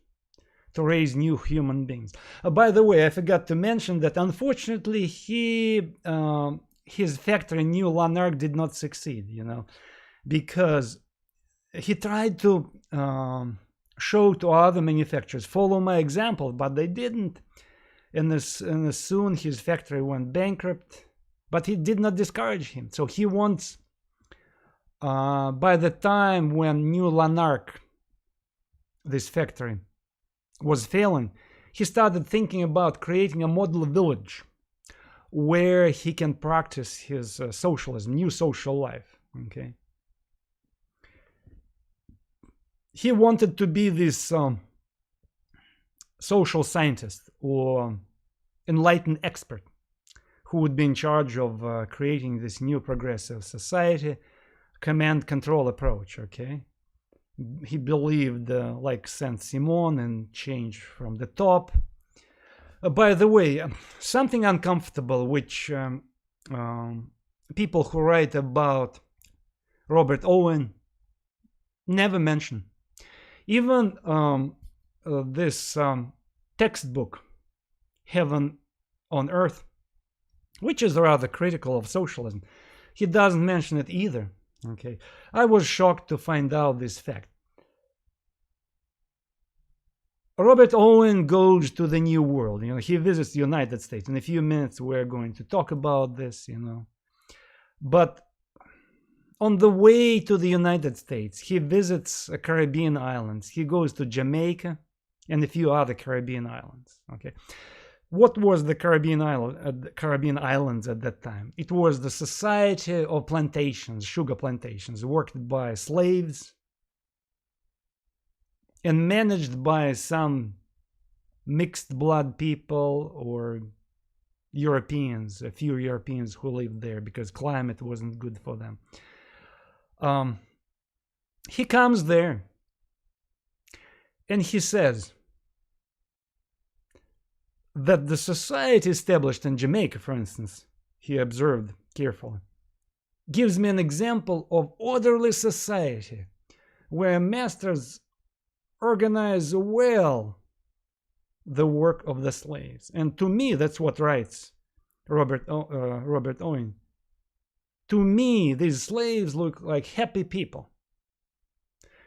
to raise new human beings. By the way, I forgot to mention that unfortunately his factory, New Lanark, did not succeed, because he tried to show to other manufacturers, follow my example, but they didn't. And soon his factory went bankrupt, but he did not discourage him. So he wants, by the time when New Lanark, this factory, was failing, he started thinking about creating a model village where he can practice his socialism, new social life. Okay. He wanted to be this social scientist or enlightened expert who would be in charge of creating this new progressive society, command control approach. Okay. He believed like Saint-Simon and change from the top. By the way, something uncomfortable which people who write about Robert Owen never mention. Even this textbook, Heaven on Earth, which is rather critical of socialism, he doesn't mention it either. Okay, I was shocked to find out this fact. Robert Owen goes to the New World. He visits the United States. In a few minutes, we're going to talk about this. But on the way to the United States, he visits Caribbean islands. He goes to Jamaica and a few other Caribbean islands. Okay, what was the Caribbean islands at that time? It was the society of plantations, sugar plantations, worked by slaves and managed by some mixed blood people or Europeans, a few Europeans who lived there because climate wasn't good for them. He comes there and he says that the society established in Jamaica, for instance, he observed carefully, gives me an example of orderly society where masters organize well the work of the slaves. And to me, that's what writes Robert Owen. To me, these slaves look like happy people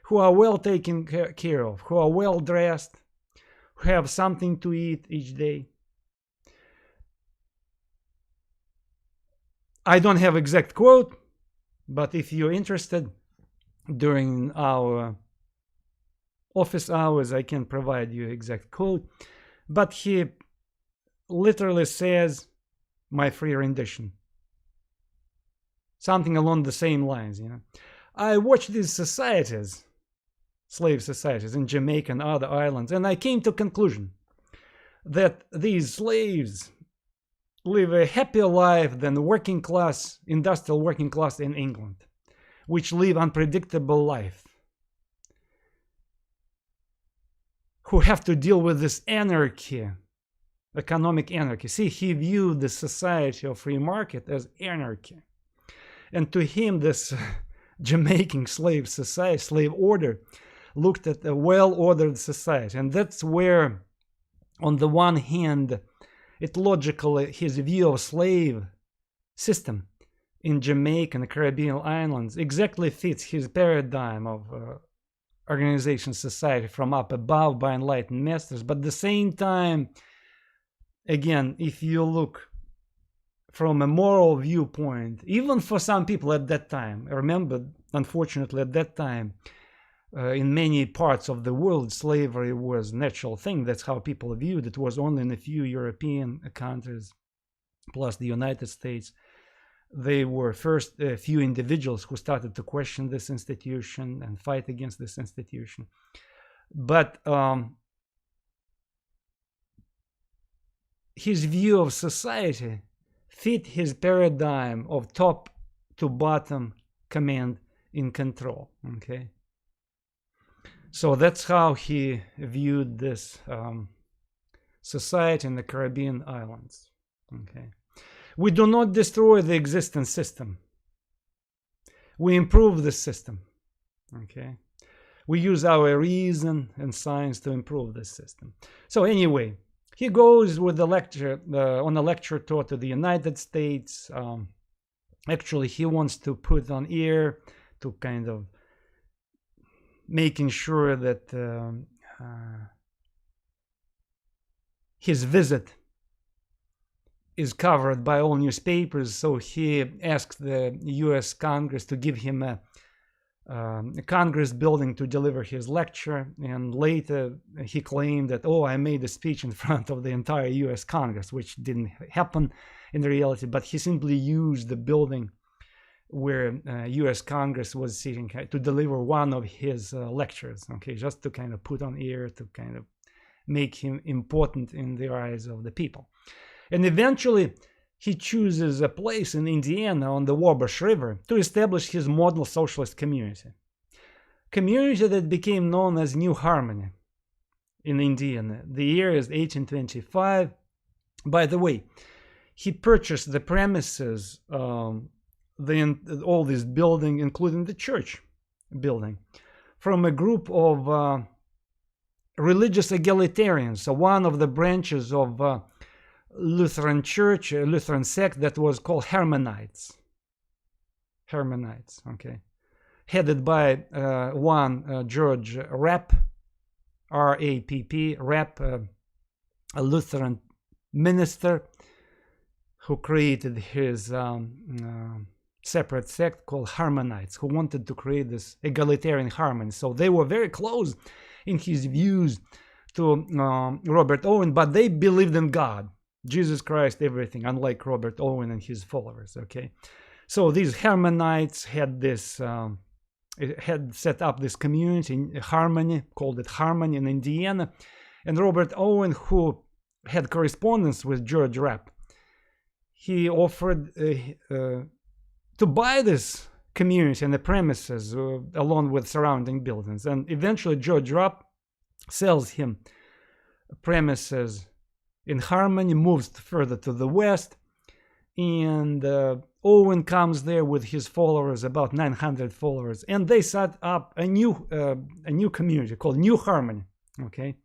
who are well taken care of, who are well dressed, who have something to eat each day. I don't have exact quote, but if you're interested, during our office hours, I can provide you exact quote. But he literally says, my free rendition. Something along the same lines, you know. I watched these societies, slave societies in Jamaica and other islands, and I came to a conclusion that these slaves live a happier life than the working class, industrial working class in England, which live unpredictable life, who have to deal with this anarchy, economic anarchy. See, he viewed the society of free market as anarchy. And to him, this Jamaican slave society, slave order, looked at a well-ordered society. And that's where, on the one hand, it logically, his view of slave system in Jamaica and the Caribbean islands exactly fits his paradigm of organization society from up above by enlightened masters. But at the same time, again, if you look from a moral viewpoint, even for some people at that time, remember, unfortunately, at that time, in many parts of the world, slavery was a natural thing. That's how people viewed it. It was only in a few European countries, plus the United States. They were first a few individuals who started to question this institution and fight against this institution. But his view of society fit his paradigm of top to bottom command and control. Okay, so that's how he viewed this society in the Caribbean islands. Okay, we do not destroy the existing system, we improve the system. Okay, we use our reason and science to improve this system. So anyway, he goes with the lecture on a lecture tour to the United States. Actually, he wants to put on air to kind of making sure that his visit is covered by all newspapers. So he asked the U.S. Congress to give him a Congress building to deliver his lecture, and later he claimed that, oh, I made a speech in front of the entire US Congress, which didn't happen in reality, but he simply used the building where US Congress was sitting to deliver one of his lectures, okay, just to kind of put on air, to kind of make him important in the eyes of the people. And eventually he chooses a place in Indiana on the Wabash River to establish his model socialist community that became known as New Harmony in Indiana. The year is 1825. By the way, he purchased the premises, all this building, including the church building, from a group of religious egalitarians, so one of the branches of Lutheran Church, a Lutheran sect that was called Harmonites, okay, headed by one George Rapp, R-A-P-P, Rapp, a Lutheran minister who created his separate sect called Harmonites, who wanted to create this egalitarian harmony. So they were very close in his views to Robert Owen, but they believed in God, Jesus Christ, everything, unlike Robert Owen and his followers. Okay, so these Harmonites had this, had set up this community, Harmony, called it Harmony in Indiana, and Robert Owen, who had correspondence with George Rapp, he offered to buy this community and the premises along with surrounding buildings, and eventually George Rapp sells him premises in Harmony, moves further to the west, and Owen comes there with his followers, about 900 followers, and they set up a new community called New Harmony. Okay,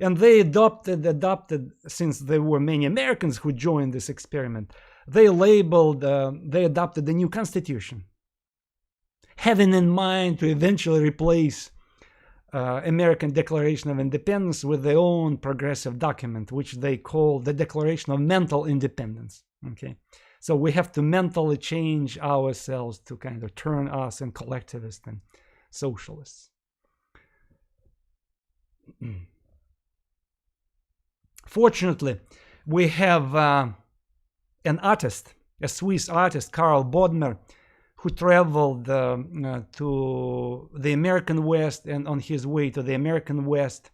and they adopted, since there were many Americans who joined this experiment, they adopted the new constitution, having in mind to eventually replace American Declaration of Independence with their own progressive document, which they call the Declaration of Mental Independence. Okay, So we have to mentally change ourselves to kind of turn us in collectivists and socialists. Fortunately, we have an artist, a Swiss artist, Karl Bodmer, who traveled to the American West, and on his way to the American West,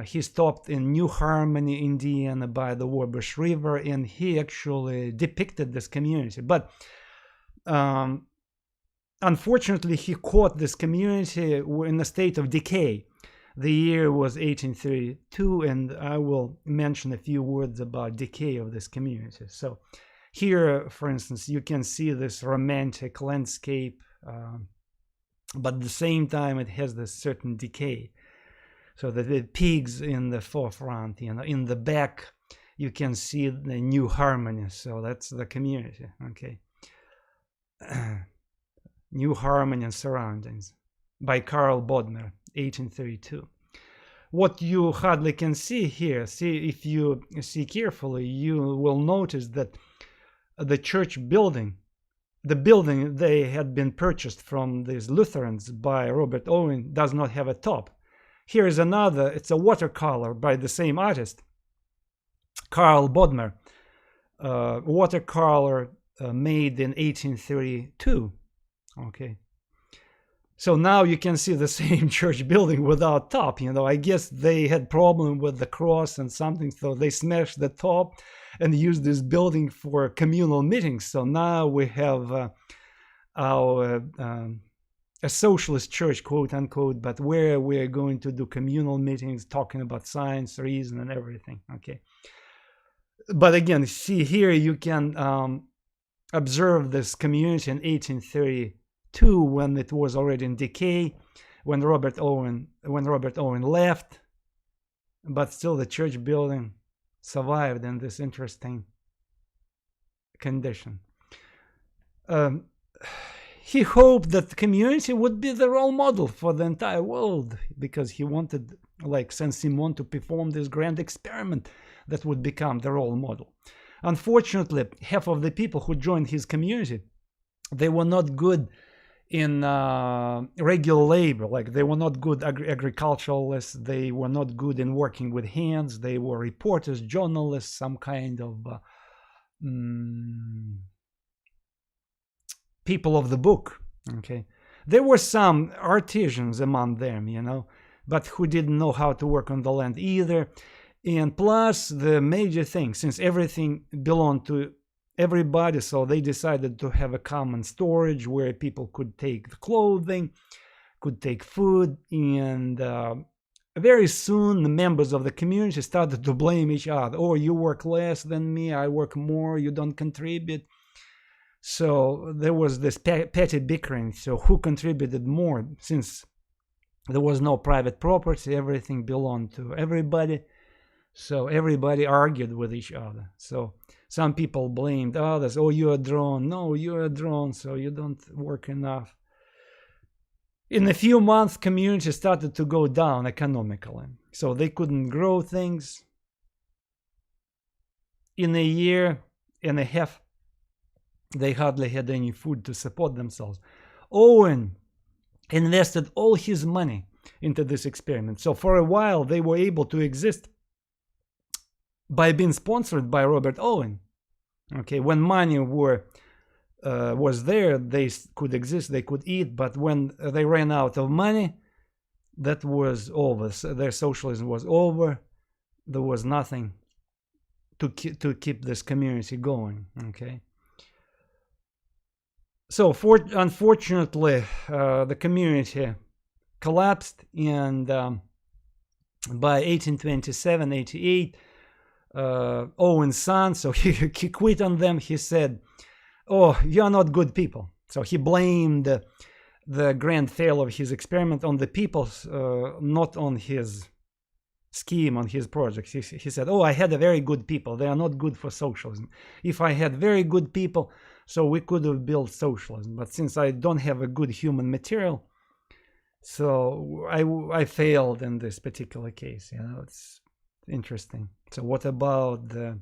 he stopped in New Harmony, Indiana, by the Wabash River, and he actually depicted this community. But unfortunately, he caught this community in a state of decay. The year was 1832, and I will mention a few words about decay of this community. So here, for instance, you can see this romantic landscape, but at the same time, it has this certain decay. So the pigs in the forefront, in the back, you can see the New Harmony. So that's the community, okay. New Harmony and Surroundings by Karl Bodmer, 1832. What you hardly can see here, if you see carefully, you will notice that the church building, the building they had been purchased from these Lutherans by Robert Owen, does not have a top. Here is another, it's a watercolor by the same artist, Karl Bodmer, watercolor made in 1832, okay. So now you can see the same church building without top. I guess they had problem with the cross and something, so they smashed the top and used this building for communal meetings. So now we have a socialist church, quote unquote, but where we're going to do communal meetings, talking about science, reason, and everything. Okay. But again, see here, you can observe this community in 1832 when it was already in decay, when Robert Owen left, but still the church building survived in this interesting condition. He hoped that the community would be the role model for the entire world, because he wanted, like Saint-Simon, to perform this grand experiment that would become the role model. Unfortunately, half of the people who joined his community, they were not good in regular labor. Like, they were not good agriculturalists, they were not good in working with hands, they were reporters, journalists, some kind of people of the book. Okay, there were some artisans among them, but who didn't know how to work on the land either. And plus, the major thing, since everything belonged to everybody, so they decided to have a common storage where people could take the clothing, could take food, and very soon the members of the community started to blame each other. Oh, you work less than me, I work more, you don't contribute. So there was this petty bickering. So who contributed more? Since there was no private property, everything belonged to everybody. So everybody argued with each other. So some people blamed others. Oh, you're a drone. No, you're a drone, so you don't work enough. In a few months, community started to go down economically. So they couldn't grow things. In a year and a half, they hardly had any food to support themselves. Owen invested all his money into this experiment. So for a while, they were able to exist by being sponsored by Robert Owen. Okay, when money was there, they could exist, they could eat, but when they ran out of money, that was over. So their socialism was over. There was nothing to keep this community going. Okay. So unfortunately, the community collapsed, and by 1827-88, Owen's son, so he quit on them. He said, oh, you're not good people. So he blamed the grand failure of his experiment on the people, not on his scheme, on his projects. He said, oh, I had a very good people. They are not good for socialism. If I had very good people, so we could have built socialism. But since I don't have a good human material, so I failed in this particular case. It's interesting. So what about the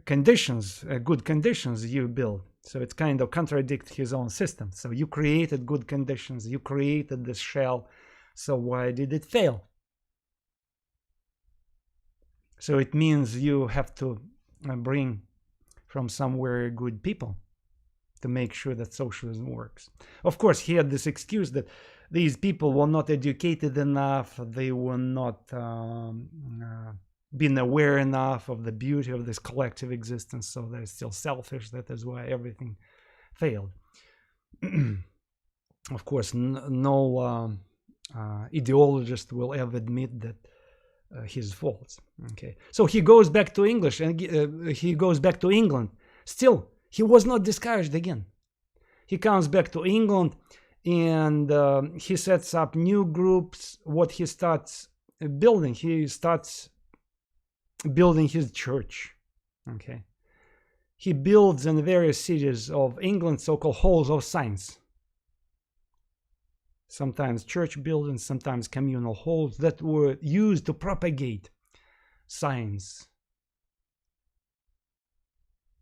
conditions, good conditions you build. So it kind of contradicts his own system. So you created good conditions, you created this shell, so why did it fail? So it means you have to bring from somewhere good people to make sure that socialism works. Of course, he had this excuse that these people were not educated enough, they were not been aware enough of the beauty of this collective existence, so they're still selfish. That is why everything failed. Of course, no ideologist will ever admit that his faults. Okay, so he goes back to English, and he goes back to England. Still, he was not discouraged again. He comes back to England, and he sets up new groups. What he starts building, he starts building his church. Okay, he builds in various cities of England so-called halls of science. Sometimes church buildings, sometimes communal halls that were used to propagate science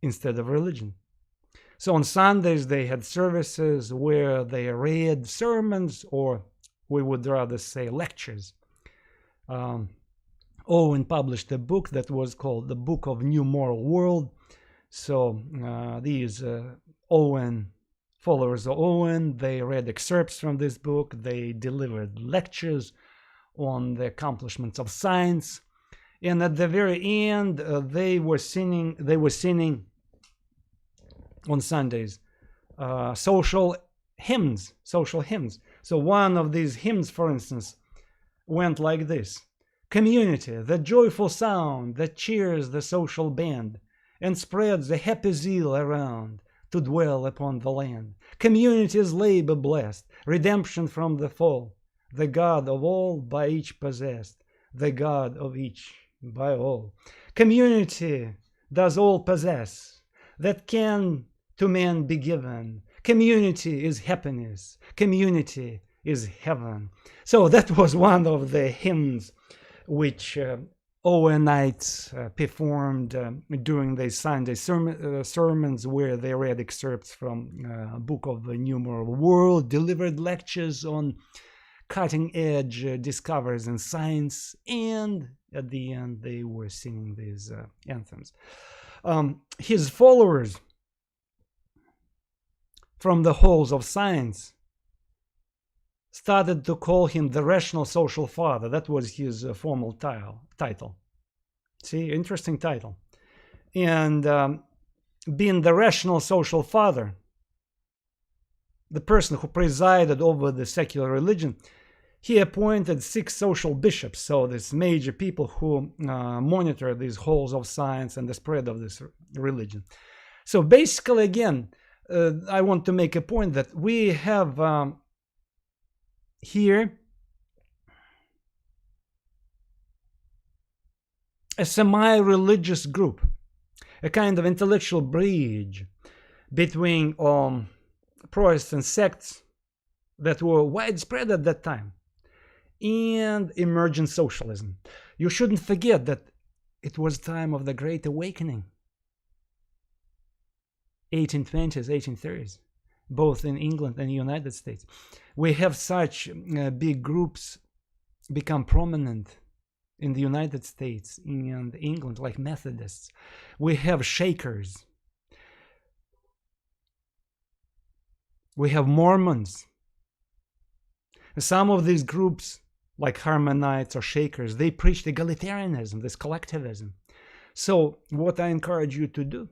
instead of religion. So on Sundays they had services where they read sermons, or we would rather say lectures. Owen published a book that was called The Book of New Moral World. So these Owen followers of Owen, they read excerpts from this book, they delivered lectures on the accomplishments of science, and at the very end they were singing on Sundays social hymns. So one of these hymns, for instance, went like this: community, the joyful sound that cheers the social band and spreads the happy zeal around to dwell upon the land. Community's labor blessed, redemption from the fall, the God of all by each possessed, the God of each by all. Community does all possess that can to man be given. Community is happiness, community is heaven. So that was one of the hymns which Owenites performed during the Sunday sermons, where they read excerpts from a book of the New Moral World, delivered lectures on cutting-edge discoveries in science, and at the end they were singing these anthems. His followers from the halls of science started to call him the rational social father. That was his formal title. See, interesting title. And being the rational social father, the person who presided over the secular religion, he appointed 6 social bishops, so these major people who monitor these halls of science and the spread of this religion. So basically, again, I want to make a point that we have here a semi-religious group, a kind of intellectual bridge between Protestant sects that were widespread at that time and emergent socialism. You shouldn't forget that it was time of the Great Awakening, 1820s, 1830s, both in England and the United States. We have such big groups become prominent in the United States and England, like Methodists. We have Shakers. We have Mormons. Some of these groups, like Harmonites or Shakers, they preached egalitarianism, this collectivism. So what I encourage you to do,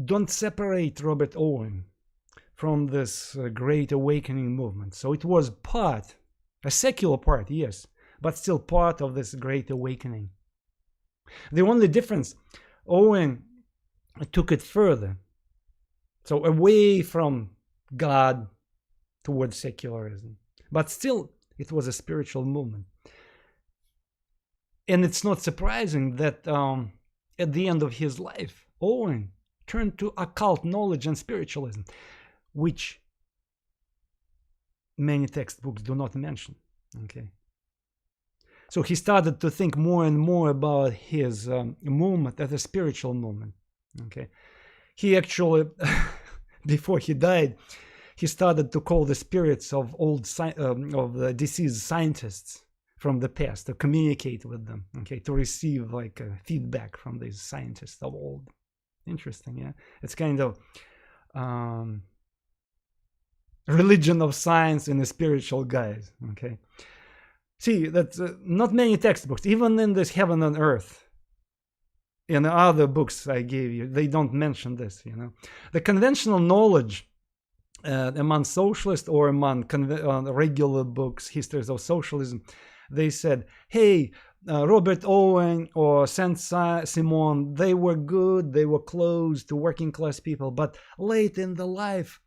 don't separate Robert Owen from this Great Awakening movement. So it was part, a secular part, yes, but still part of this Great Awakening. The only difference, Owen took it further. So away from God towards secularism. But still, it was a spiritual movement. And it's not surprising that at the end of his life, Owen turned to occult knowledge and spiritualism, which many textbooks do not mention. Okay. So he started to think more and more about his movement as a spiritual movement. Okay, he actually, before he died, he started to call the spirits of of the deceased scientists from the past, to communicate with them. Okay, to receive like feedback from these scientists of old. Interesting, yeah. It's kind of religion of science in a spiritual guise. Okay. See, that's not many textbooks, even in this Heaven and Earth, in the other books I gave you, they don't mention this, you know. The conventional knowledge among socialists or among regular books, histories of socialism, they said, hey, Robert Owen or Saint-Simon, they were good, they were close to working class people, but late in the life,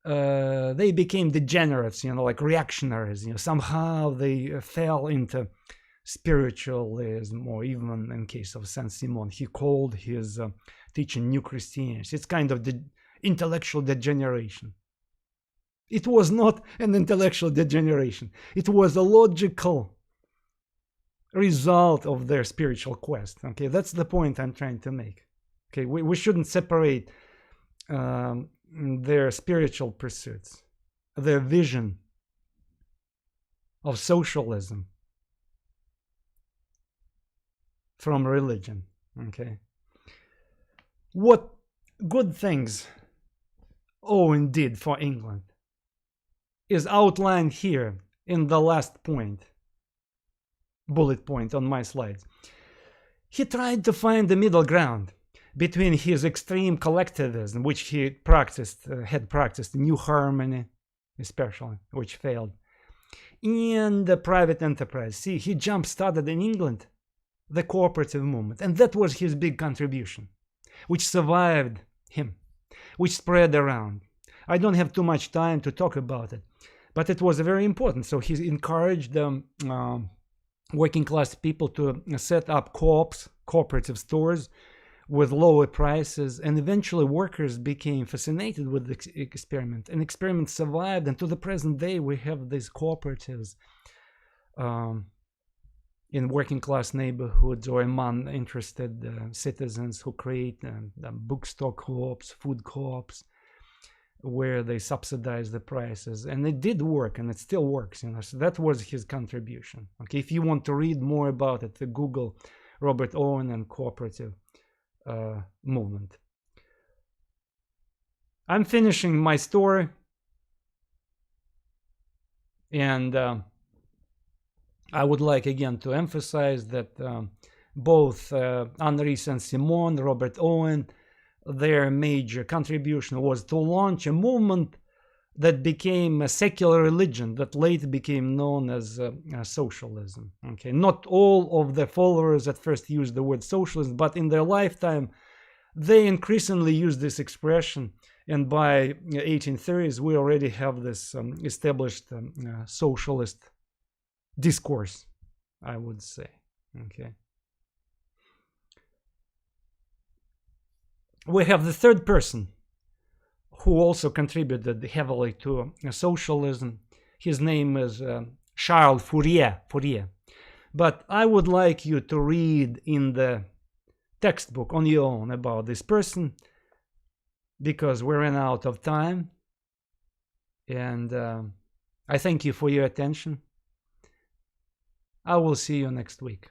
they became degenerates, you know, like reactionaries. You know, somehow they fell into spiritualism, or even in case of Saint-Simon, he called his teaching New Christianity. It's kind of the intellectual degeneration. It was not an intellectual degeneration. It was a logical result of their spiritual quest. Okay, that's the point I'm trying to make. Okay, we shouldn't separate their spiritual pursuits, their vision of socialism from religion. Okay, what good things Owen did for England is outlined here in the last point, bullet point on my slides. He tried to find the middle ground between his extreme collectivism, which he had practiced in New Harmony especially, which failed, and the private enterprise. See, he jump-started in England the cooperative movement, and that was his big contribution, which survived him, which spread around. I don't have too much time to talk about it, but it was very important. So he encouraged working class people to set up co-ops, cooperative stores with lower prices, and eventually workers became fascinated with the experiment, and experiment survived, and to the present day we have these cooperatives in working class neighborhoods or among interested citizens who create bookstore co-ops, food co-ops, where they subsidize the prices. And it did work, and it still works, you know. So that was his contribution. Okay, if you want to read more about it, Google Robert Owen and cooperative movement. I'm finishing my story, and I would like again to emphasize that both Andrei Simone, Robert Owen, their major contribution was to launch a movement that became a secular religion that later became known as socialism. Okay, not all of the followers at first used the word socialism, but in their lifetime they increasingly used this expression, and by 1830s we already have this established socialist discourse, I would say. Okay, we have the third person who also contributed heavily to socialism. His name is Charles Fourier. But I would like you to read in the textbook on your own about this person, because we ran out of time. And I thank you for your attention. I will see you next week.